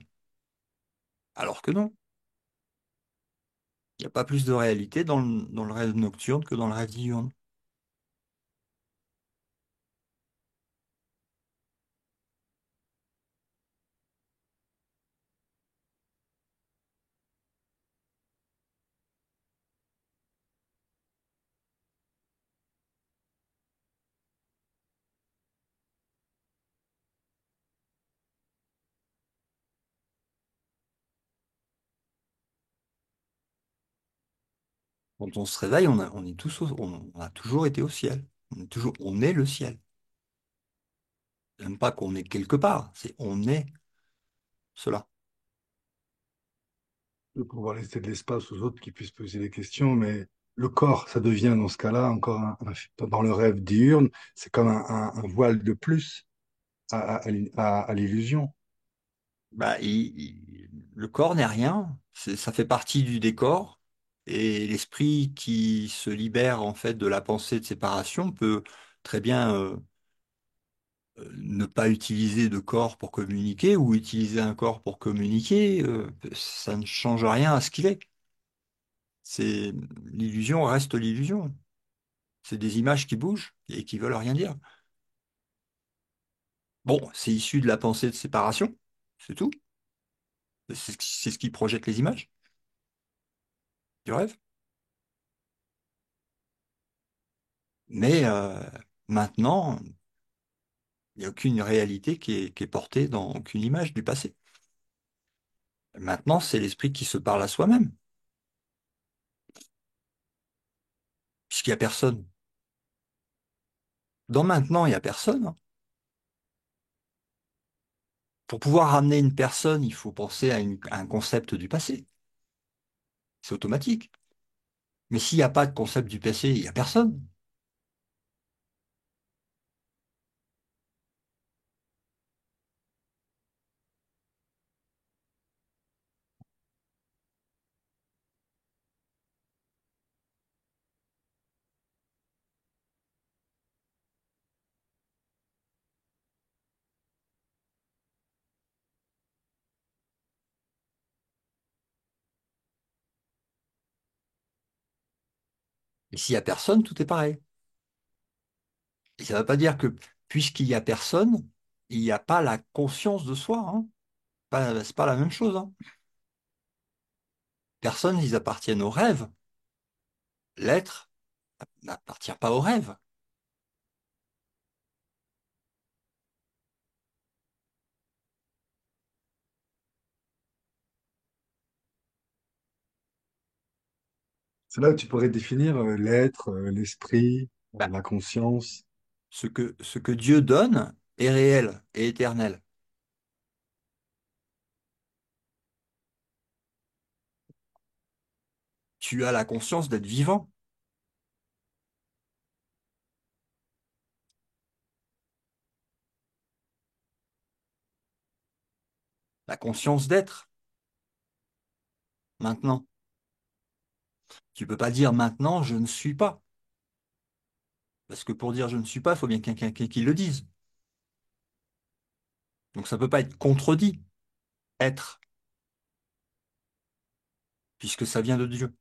Alors que non. Il n'y a pas plus de réalité dans le rêve nocturne que dans le rêve diurne. Quand on se réveille, on est on a toujours été au ciel. On est le ciel. Même pas qu'on est quelque part, c'est on est cela. De pouvoir laisser de l'espace aux autres qui puissent poser des questions, mais le corps, ça devient dans ce cas-là encore dans le rêve diurne, c'est comme un voile de plus à l'illusion. Bah, le corps n'est rien, ça fait partie du décor, et l'esprit qui se libère en fait de la pensée de séparation peut très bien ne pas utiliser de corps pour communiquer ou utiliser un corps pour communiquer, ça ne change rien à ce qu'il est. C'est l'illusion reste l'illusion. C'est des images qui bougent et qui veulent rien dire. Bon, c'est issu de la pensée de séparation, c'est tout. C'est ce qui projette les images du rêve. Mais maintenant, il n'y a aucune réalité qui est portée dans aucune image du passé. Maintenant, c'est l'esprit qui se parle à soi-même, puisqu'il n'y a personne. Dans maintenant, il n'y a personne, hein. Pour pouvoir ramener une personne, il faut penser à un concept du passé. C'est automatique. Mais s'il n'y a pas de concept du passé, il n'y a personne. Et s'il n'y a personne, tout est pareil. Et ça ne veut pas dire que puisqu'il n'y a personne, il n'y a pas la conscience de soi, hein. C'est pas la même chose, hein. Personne, ils appartiennent au rêve. L'être n'appartient pas au rêve. C'est là où tu pourrais définir l'être, l'esprit, Bah, la conscience. ce que Dieu donne est réel et éternel. Tu as la conscience d'être vivant, la conscience d'être maintenant. Tu peux pas dire maintenant je ne suis pas. Parce que pour dire je ne suis pas, il faut bien quelqu'un qui le dise. Donc ça peut pas être contredit, être, puisque ça vient de Dieu.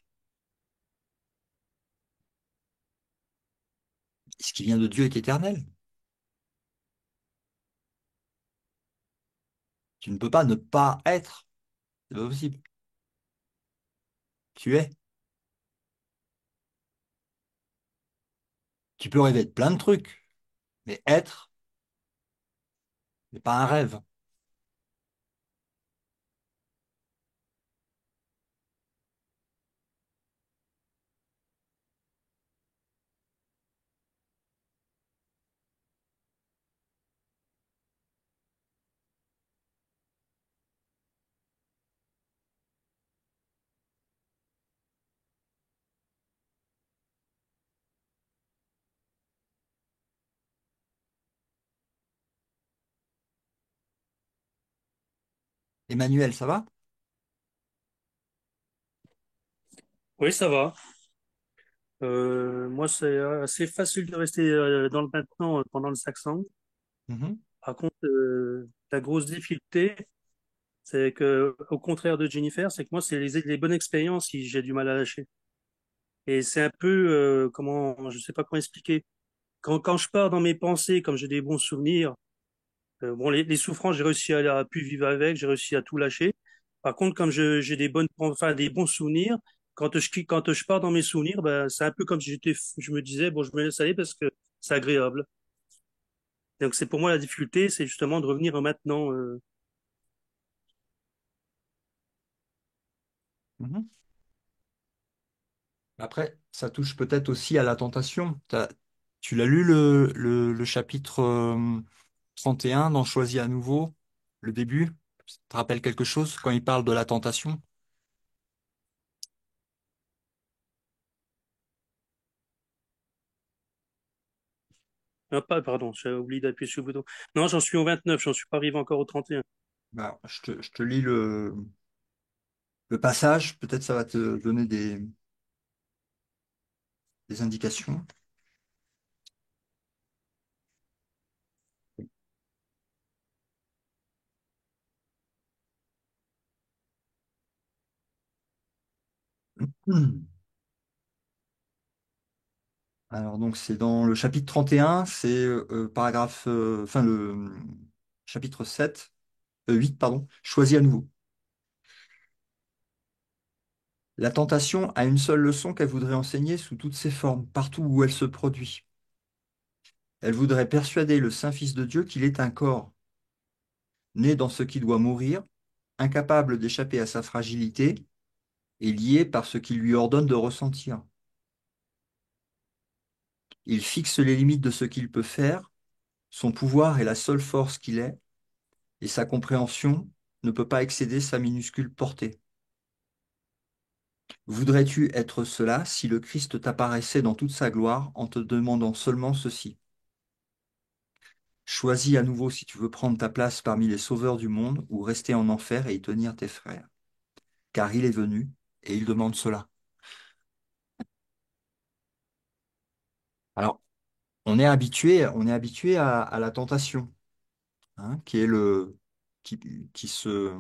Ce qui vient de Dieu est éternel. Tu ne peux pas ne pas être. C'est pas possible. Tu es. Tu peux rêver de plein de trucs, mais être n'est pas un rêve. Emmanuel, ça va? Oui, ça va. Moi, c'est assez facile de rester dans le maintenant pendant le saxang. Mhm. Par contre, la grosse difficulté, c'est que, au contraire de Jennifer, c'est que moi, c'est les bonnes expériences si j'ai du mal à lâcher. Et c'est un peu, comment, je sais pas comment expliquer. Quand je pars dans mes pensées, comme j'ai des bons souvenirs, bon, les souffrances, j'ai réussi à plus vivre avec, j'ai réussi à tout lâcher. Par contre, comme j'ai des enfin, des bons souvenirs, quand je pars dans mes souvenirs, ben, c'est un peu comme si je me disais, bon, je me laisse aller parce que c'est agréable. Donc, c'est pour moi la difficulté, c'est justement de revenir au maintenant. Mhm. Après, ça touche peut-être aussi à la tentation. Tu l'as lu le chapitre 31 dans Choisis à nouveau, le début? Ça te rappelle quelque chose quand il parle de la tentation? Ah, pardon, j'ai oublié d'appuyer sur le bouton. Non, j'en suis au 29, j'en suis pas arrivé encore au 31. Bah, je te lis le passage, peut-être ça va te donner des indications. Hmm. Alors donc c'est dans le chapitre 31, c'est paragraphe, enfin le chapitre 7, 8, pardon, choisis à nouveau. La tentation a une seule leçon qu'elle voudrait enseigner sous toutes ses formes, partout où elle se produit. Elle voudrait persuader le Saint Fils de Dieu qu'il est un corps, né dans ce qui doit mourir, incapable d'échapper à sa fragilité et lié par ce qu'il lui ordonne de ressentir. Il fixe les limites de ce qu'il peut faire, son pouvoir est la seule force qu'il ait, et sa compréhension ne peut pas excéder sa minuscule portée. Voudrais-tu être cela si le Christ t'apparaissait dans toute sa gloire en te demandant seulement ceci? Choisis à nouveau si tu veux prendre ta place parmi les sauveurs du monde ou rester en enfer et y tenir tes frères. Car il est venu et il demande cela. Alors, on est habitué à la tentation, hein, qui est qui, qui se,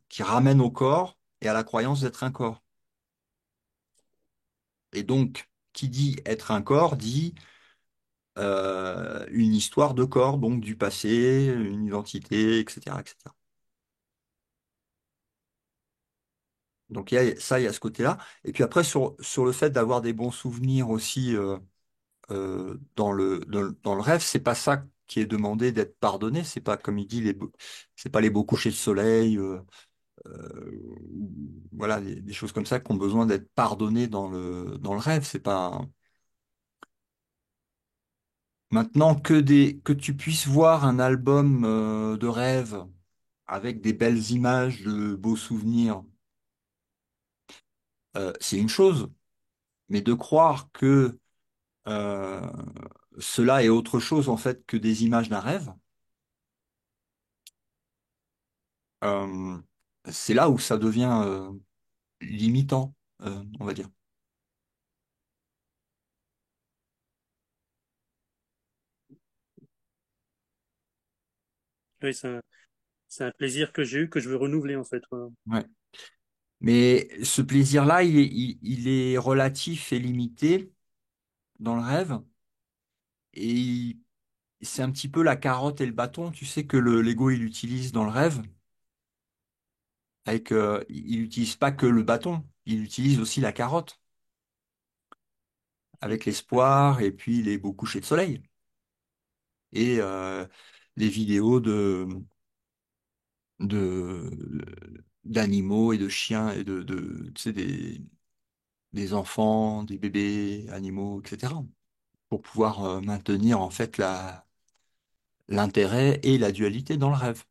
qui ramène au corps et à la croyance d'être un corps. Et donc, qui dit être un corps dit une histoire de corps, donc du passé, une identité, etc., etc. Donc il y a ce côté-là. Et puis après, sur le fait d'avoir des bons souvenirs aussi dans le rêve, c'est pas ça qui est demandé d'être pardonné. C'est pas, comme il dit, c'est pas les beaux couchers de soleil, ou voilà, des choses comme ça qui ont besoin d'être pardonnées dans le rêve. C'est pas. Maintenant que tu puisses voir un album de rêve avec des belles images, de beaux souvenirs, c'est une chose. Mais de croire que euh, cela est autre chose en fait que des images d'un rêve, euh, c'est là où ça devient limitant, on va dire. Oui, c'est un plaisir que j'ai eu, que je veux renouveler, en fait. Voilà. Ouais. Mais ce plaisir-là, il est relatif et limité dans le rêve, et c'est un petit peu la carotte et le bâton, tu sais, que l'ego il utilise dans le rêve, avec il n'utilise pas que le bâton, il utilise aussi la carotte, Mm. avec l'espoir et puis les beaux couchers de soleil. Et les vidéos de d'animaux et de chiens et tu sais, des enfants, des bébés animaux, etc. pour pouvoir maintenir en fait l'intérêt et la dualité dans le rêve.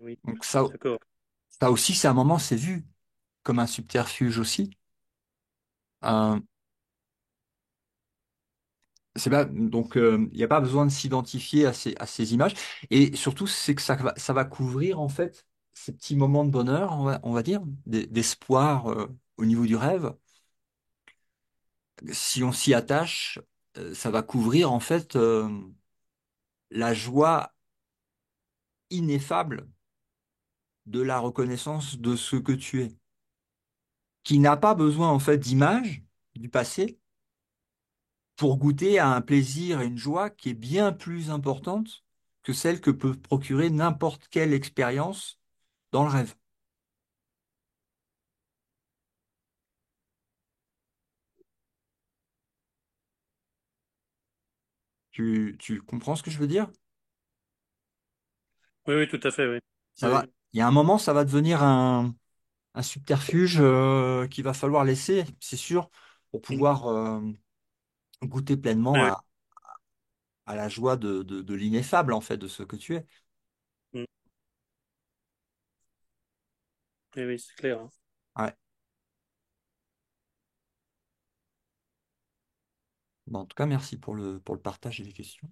Oui, Donc d'accord. ça aussi, c'est un moment, c'est vu comme un subterfuge aussi. Euh, c'est pas, donc il n'y a pas besoin de s'identifier à ces images. Et surtout, c'est que ça va couvrir en fait ces petits moments de bonheur, on va dire, d'espoir au niveau du rêve. Si on s'y attache, ça va couvrir en fait la joie ineffable de la reconnaissance de ce que tu es, qui n'a pas besoin en fait d'images du passé pour goûter à un plaisir et une joie qui est bien plus importante que celle que peut procurer n'importe quelle expérience dans le rêve. Tu comprends ce que je veux dire? Oui, oui, tout à fait, oui. Ça va, Oui, il y a un moment, ça va devenir un subterfuge qu'il va falloir laisser, c'est sûr, pour mm, pouvoir goûter pleinement oui, oui, à la joie de l'ineffable, en fait, de ce que tu es. mm, oui, oui, c'est clair, hein. Ouais. Bon, en tout cas, merci pour le partage et les questions.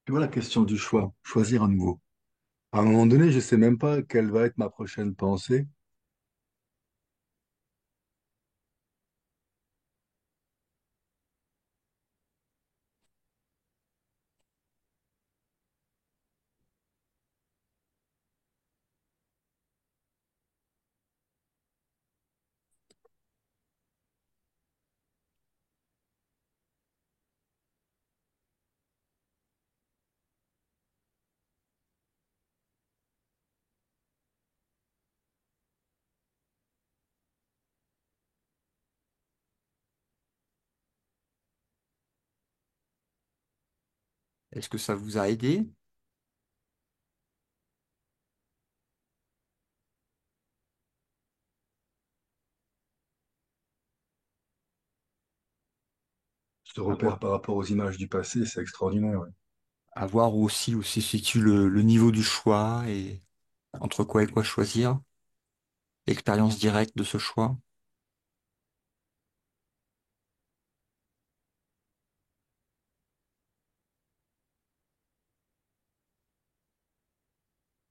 Tu vois la question du choix, choisir à nouveau. À un moment donné, je sais même pas quelle va être ma prochaine pensée. Est-ce que ça vous a aidé Ce à repère voir, par rapport aux images du passé, c'est extraordinaire. Ouais. à voir aussi où se situe le niveau du choix et entre quoi et quoi choisir, l'expérience directe de ce choix.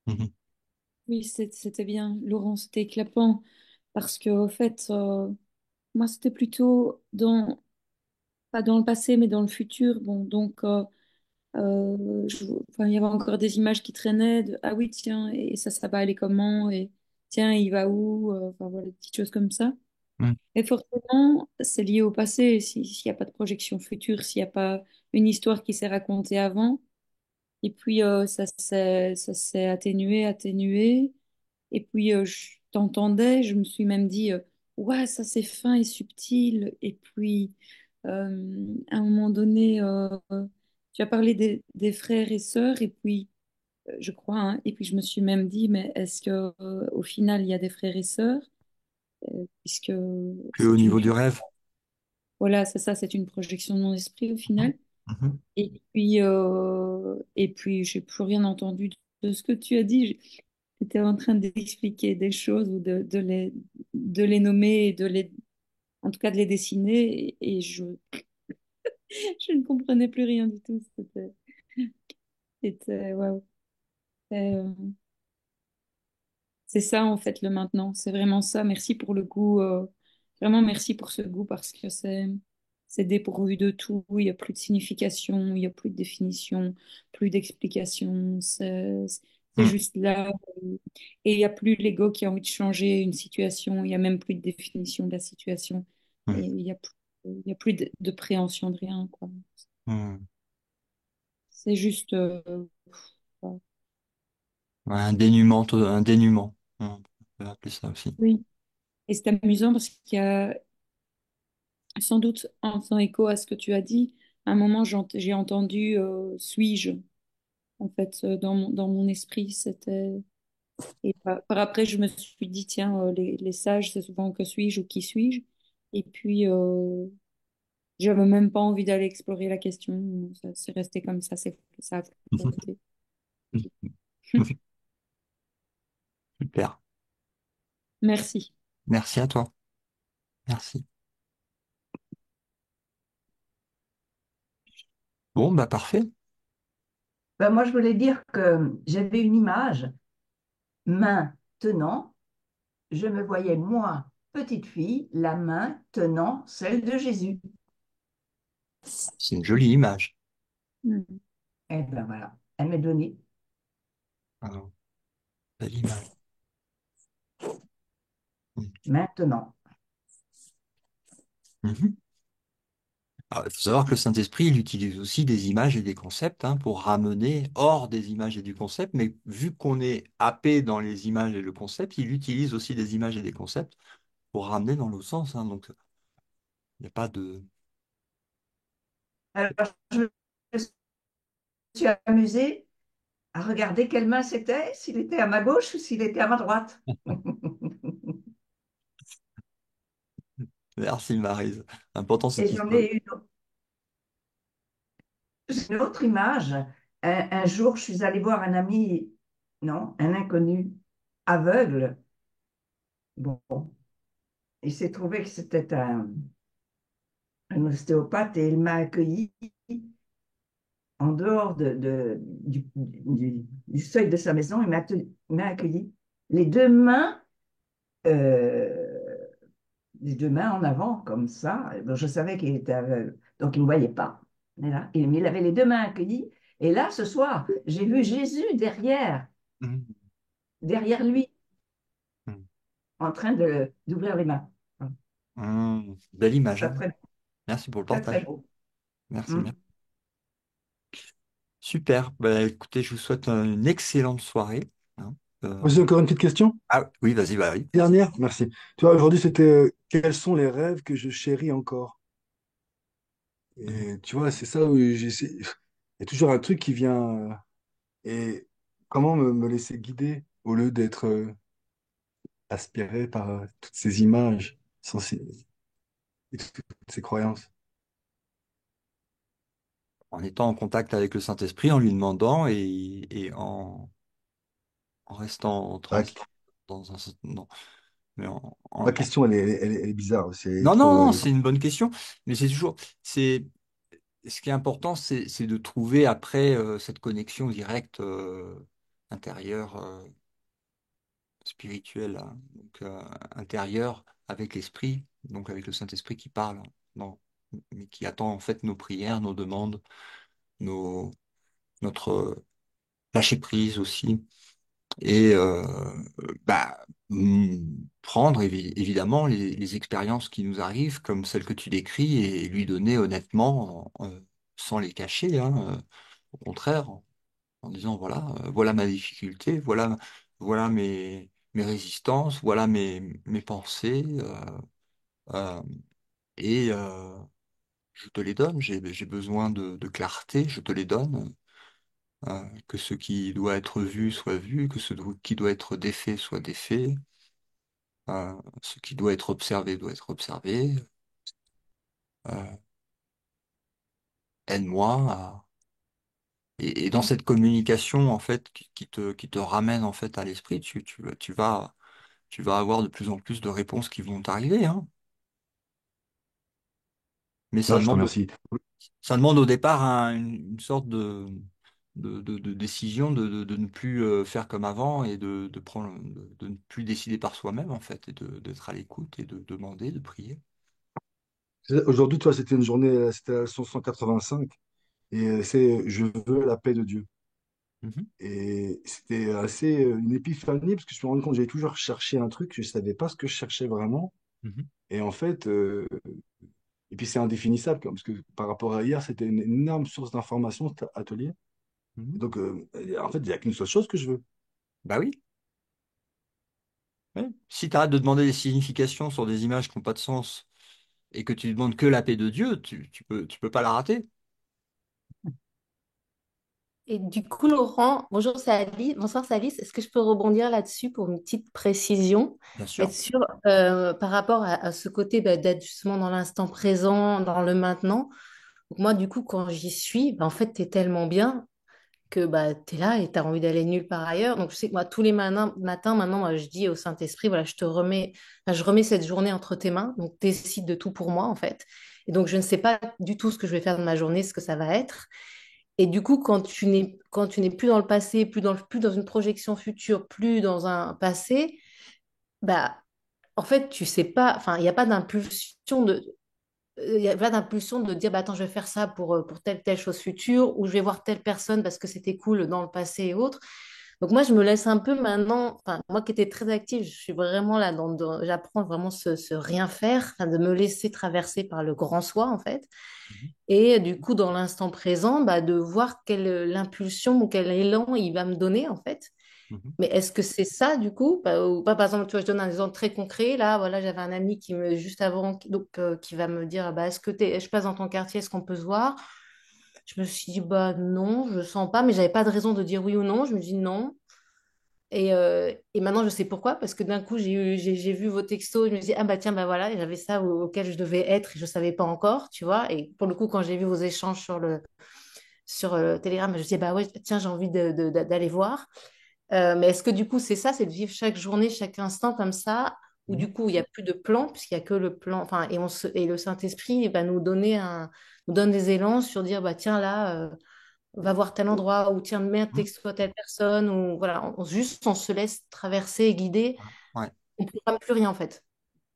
Mhm. Oui, c'était bien, Laurent, c'était éclatant parce que, au fait, moi, c'était plutôt pas dans le passé, mais dans le futur. Bon, donc, enfin, il y avait encore des images qui traînaient de, ah oui, tiens, et ça va aller comment? Et tiens, il va où? Enfin, voilà, des petites choses comme ça. Mhm. Et forcément, c'est lié au passé. S'il n'y a pas de projection future, s'il n'y a pas une histoire qui s'est racontée avant, et puis ça s'est atténué, atténué. Et puis, je t'entendais, je me suis même dit, ouais, ça c'est fin et subtil. Et puis, à un moment donné, tu as parlé des frères et sœurs, et puis, je crois, hein, et puis je me suis même dit, mais est-ce que, au final, il y a des frères et sœurs, puisque Plus au c'est une, niveau du rêve. voilà, c'est ça, c'est une projection de mon esprit au final. Mhm. Et puis, j'ai plus rien entendu de ce que tu as dit. J'étais en train d'expliquer des choses ou de les nommer et en tout cas de les dessiner. Et je ne comprenais plus rien du tout. Waouh. Euh, C'est ça en fait le maintenant. C'est vraiment ça. Merci pour le goût. Vraiment merci pour ce goût parce que c'est dépourvu de tout. Il n'y a plus de signification, il n'y a plus de définition, plus d'explication. C'est Mhm. juste là. Et il n'y a plus l'ego qui a envie de changer une situation. Il n'y a même plus de définition de la situation. Et Mhm. il y a plus de préhension de rien, quoi. Mhm. C'est juste. Ouais, un dénuement, un dénuement. On peut appeler ça aussi. Oui. Et c'est amusant parce qu'il y a sans doute, en faisant écho à ce que tu as dit, à un moment, j'ai entendu suis-je, en fait, dans mon esprit. Et par après, je me suis dit, tiens, les sages, c'est souvent que suis-je ou qui suis-je. Et puis, j'avais même pas envie d'aller explorer la question. Ça, c'est resté comme ça a flotté. Super. Merci. Merci à toi. Merci. Bon, bah parfait. Ben, moi, je voulais dire que j'avais une image, main tenant, je me voyais, moi, petite fille, la main tenant celle de Jésus. C'est une jolie image. Mm. Et ben voilà, elle m'est donnée, Ah, belle image. maintenant. Mhm. Alors, il faut savoir que le Saint-Esprit, il utilise aussi des images et des concepts hein, pour ramener hors des images et du concept, mais vu qu'on est happé dans les images et le concept, il utilise aussi des images et des concepts pour ramener dans l'autre sens. Hein. Donc, il n'y a pas de... Alors, je me suis amusée à regarder quelle main c'était, s'il était à ma gauche ou s'il était à ma droite. Merci, Maryse. L'important, c'est Et qu'il j'en soit... ai une autre image. Un jour, je suis allée voir un ami, non, un inconnu aveugle. Bon, il s'est trouvé que c'était un ostéopathe et il m'a accueilli en dehors du seuil de sa maison. Il m'a accueilli les deux mains, euh, les deux mains en avant, comme ça. Bon, je savais qu'il était aveugle, donc il ne me voyait pas. Mais il avait les deux mains accueillies. Et là, ce soir, j'ai vu Jésus Mhm. derrière lui, Mhm. en train d'ouvrir les mains. Belle image. Très, Hein. très, Merci pour le très, très partage. beau. Merci, Mm. merci. Super. Bah, écoutez, je vous souhaite une excellente soirée. Hein. Euh, Vas-y, encore une petite question. Ah oui, vas-y, bah oui. Dernière, merci. Tu vois, aujourd'hui, c'était quels sont les rêves que je chéris encore? Et tu vois, c'est ça où j'essaie. y a toujours un truc qui vient. Et comment me laisser guider au lieu d'être aspiré par toutes ces images et toutes ces croyances. En étant en contact avec le Saint-Esprit, en lui demandant et en restant La, dans un, non, mais la question, elle est bizarre. C'est non, trop. non, c'est une bonne question, mais c'est toujours, c'est, ce qui est important, c'est de trouver après cette connexion directe intérieure, spirituelle, hein, donc intérieure avec l'esprit, donc avec le Saint-Esprit qui parle, hein, non, mais qui attend en fait nos prières, nos demandes, nos, notre lâcher prise aussi, et bah, prendre évidemment les expériences qui nous arrivent, comme celles que tu décris, et lui donner honnêtement, sans les cacher, hein, au contraire, en disant voilà, voilà ma difficulté, voilà mes résistances, voilà mes pensées, euh, et je te les donne. J'ai besoin de clarté, je te les donne. Que ce qui doit être vu soit vu, que qui doit être défait soit défait, ce qui doit être observé doit être observé. Euh, Aide-moi et dans cette communication en fait qui te ramène en fait à l'esprit, tu vas avoir de plus en plus de réponses qui vont t'arriver, hein. Mais Là, je te remercie. ça demande au départ une sorte de décision de ne plus faire comme avant et de prendre, de ne plus décider par soi-même en fait, et d'être à l'écoute et de demander, de prier. Aujourd'hui, toi, c'était une journée, c'était la leçon 185, et c'est Je veux la paix de Dieu. Mhm, Et c'était assez une épiphanie, parce que je me suis rendu compte que j'avais toujours cherché un truc, je ne savais pas ce que je cherchais vraiment. mhm, Et en fait, et puis c'est indéfinissable, parce que par rapport à hier, c'était une énorme source d'informations, cet atelier. mhm. Donc, en fait, il n'y a qu'une seule chose que je veux. Bah oui. Ouais. Si tu arrêtes de demander des significations sur des images qui n'ont pas de sens et que tu demandes que la paix de Dieu, tu peux pas la rater. Et du coup, Laurent, bonjour, c'est Alice. Bonsoir, c'est Alice. Est-ce que je peux rebondir là-dessus pour une petite précision? Bien sûr. Être sûr, par rapport à ce côté bah, d'être justement dans l'instant présent, dans le maintenant. Donc moi, du coup, quand j'y suis, bah, en fait, tu es tellement bien que bah, tu es là et tu as envie d'aller nulle part ailleurs. Donc, je sais que moi, tous les matins, maintenant, moi, je dis au Saint-Esprit, voilà, je remets cette journée entre tes mains. Donc, décide de tout pour moi, en fait. Et donc, je ne sais pas du tout ce que je vais faire de ma journée, ce que ça va être. Et du coup, quand tu n'es plus dans le passé, plus dans une projection future, plus dans un passé, bah, en fait, tu sais pas, enfin, il n'y a pas d'impulsion il y a pas d'impulsion de dire, bah, attends, je vais faire ça pour telle chose future, ou je vais voir telle personne parce que c'était cool dans le passé et autres. Donc moi, je me laisse un peu maintenant, enfin, moi qui étais très active, je suis vraiment là, j'apprends vraiment ce rien faire, enfin, de me laisser traverser par le grand soi, en fait. Mhm, Et du coup, dans l'instant présent, bah, de voir quelle l'impulsion ou quel élan il va me donner, en fait. mhm, Mais est-ce que c'est ça, du coup? Ou pas, par exemple, tu vois, je donne un exemple très concret. Là, voilà, j'avais un ami juste avant, qui va me dire, bah, je passe dans ton quartier, est-ce qu'on peut se voir? Je me suis dit, bah, non, je sens pas, mais j'avais pas de raison de dire oui ou non. Je me dis non. Et maintenant, je sais pourquoi, parce que d'un coup, j'ai vu vos textos, je me dis, ah bah tiens, bah voilà, et j'avais ça auquel je devais être et je ne savais pas encore, tu vois. Et pour le coup, quand j'ai vu vos échanges sur Telegram, je me dis, bah ouais, tiens, j'ai envie d'aller voir. Mais est-ce que du coup, c'est ça, c'est de vivre chaque journée, chaque instant comme ça, où mhm. du coup, il n'y a plus de plan, puisqu'il n'y a que le plan, enfin, et le Saint-Esprit va nous donne des élans sur dire, bah tiens, là, va voir tel endroit, ou tiens, mets un Mhm. texto à telle personne, ou voilà, juste on se laisse traverser et guider, Ouais, on ne programme plus rien en fait.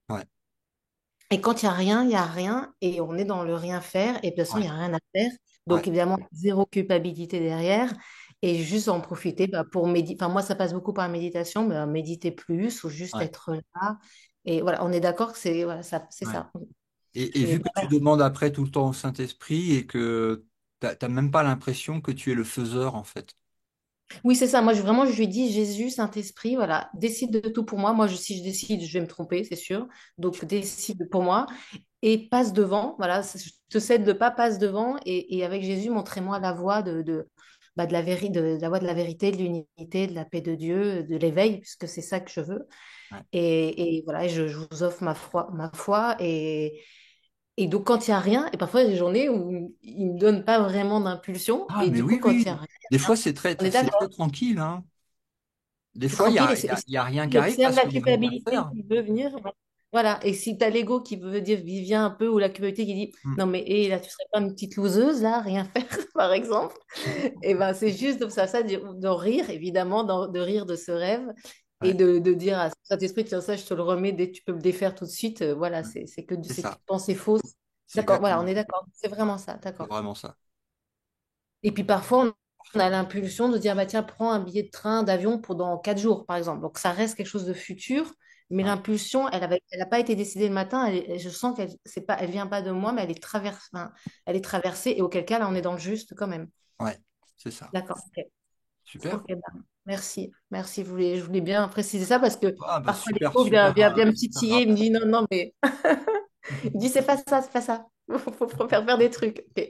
ouais, Et quand il y a rien, et on est dans le rien faire, et de toute façon, il ouais, n'y a rien à faire. ouais, Donc évidemment, zéro culpabilité derrière, et juste en profiter bah, pour méditer. Enfin, moi, ça passe beaucoup par la méditation, mais méditer plus, ou juste ouais, être là. Et voilà, on est d'accord que c'est voilà, ça, c'est ouais. ça. Et Mais vu que tu demandes après tout le temps au Saint-Esprit et que t'as même pas l'impression que tu es le faiseur en fait. oui, c'est ça. Moi, je lui dis, Jésus, Saint-Esprit, voilà, décide de tout pour moi. Moi, si je décide, je vais me tromper, c'est sûr. Donc, décide pour moi. et passe devant. Voilà, je te cède de pas, passe devant. Et avec Jésus, montrez-moi la voie de la de la voie de la vérité, de l'unité, de la paix de Dieu, de l'éveil, puisque c'est ça que je veux. Ouais. Et voilà, et je vous offre ma foi. Et donc, quand il n'y a rien, et parfois, il y a des journées où il ne me donne pas vraiment d'impulsion. Ah, Et mais du coup, oui, quand oui. il n'y a rien, Des fois, c'est on est c'est très d'accord. tranquille, hein. Des C'est fois, tranquille. il y a rien qui Et arrive s'il y a de parce la qu'il n'y a rien à culpabilité faire. qui veut venir, voilà. Et si tu as l'ego qui veut dire, il vient un peu, ou la culpabilité qui dit, Mm. non, mais hé, là, tu serais pas une petite loseuse, là, rien faire, par exemple. Et ben, c'est juste de ça, de rire, évidemment, de rire de ce rêve et Ouais, de dire à Saint-Esprit, tiens, ça, je te le remets, tu peux me défaire tout de suite. Voilà, ouais. C'est c'est ça. qu'une pensée fausse. C'est D'accord, voilà, exactement on est ça. d'accord. C'est vraiment ça, C'est d'accord. vraiment ça. Et puis parfois, on a l'impulsion de dire, bah, tiens, prends un billet de train, d'avion pour dans 4 jours, par exemple. Donc ça reste quelque chose de futur, mais Ouais, l'impulsion, elle n'a pas été décidée le matin. Je sens elle vient pas de moi, mais enfin, elle est traversée, et auquel cas, là, on est dans le juste quand même. ouais, c'est ça. D'accord, ok. Super. Ok, bah, merci. Merci, je voulais bien préciser ça parce que Ah, bah, parfois, super, l'écho vient me super titiller, il me rappel. dit, non, non, mais il me dit, c'est pas ça, c'est pas ça. Faut faire des trucs. Ok.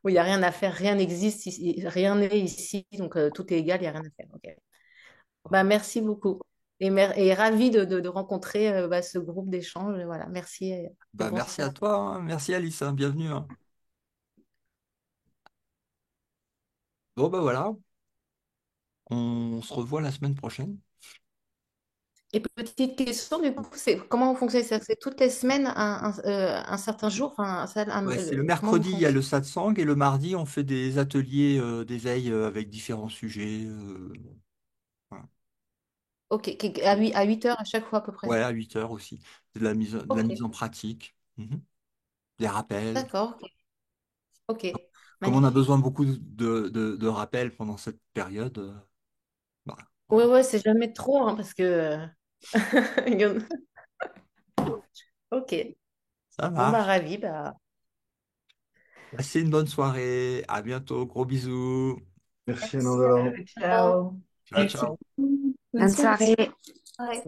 Oui, il n'y a rien à faire, rien n'existe ici, rien n'est ici, donc tout est égal, il n'y a rien à faire. Ok. Bah, merci beaucoup. Et ravi de rencontrer ce groupe d'échange. Voilà, merci et Bah, merci à bonsoir. toi, hein. Merci Alice, hein. Bienvenue, hein. Bon, bah voilà, on se revoit la semaine prochaine. Et petite question, du coup, c'est comment vous fonctionnez? C'est toutes les semaines un certain jour, enfin, Ouais, c'est le comment vous mercredi, il y a fonctionnez? le satsang, et le mardi, on fait des ateliers d'éveil avec différents sujets. Voilà. Ok, à 8 heures à chaque fois à peu près. Ouais, à 8 heures aussi. C'est de la Ok, mise en pratique. Mhm. Des rappels. d'accord. Ok, ok, Comme on a magnifique. besoin beaucoup de rappels pendant cette période, bah, Ouais, voilà. ouais, c'est jamais trop, hein, parce que... il y en a- Ok, Ça bon, bah, marche. ravi, bah... Passez une bonne soirée. À bientôt. Gros bisous. Merci, Ciao, Nandala. ciao. Ciao, Merci ciao. beaucoup. Bonne Bonne soirée. soirée. Ouais.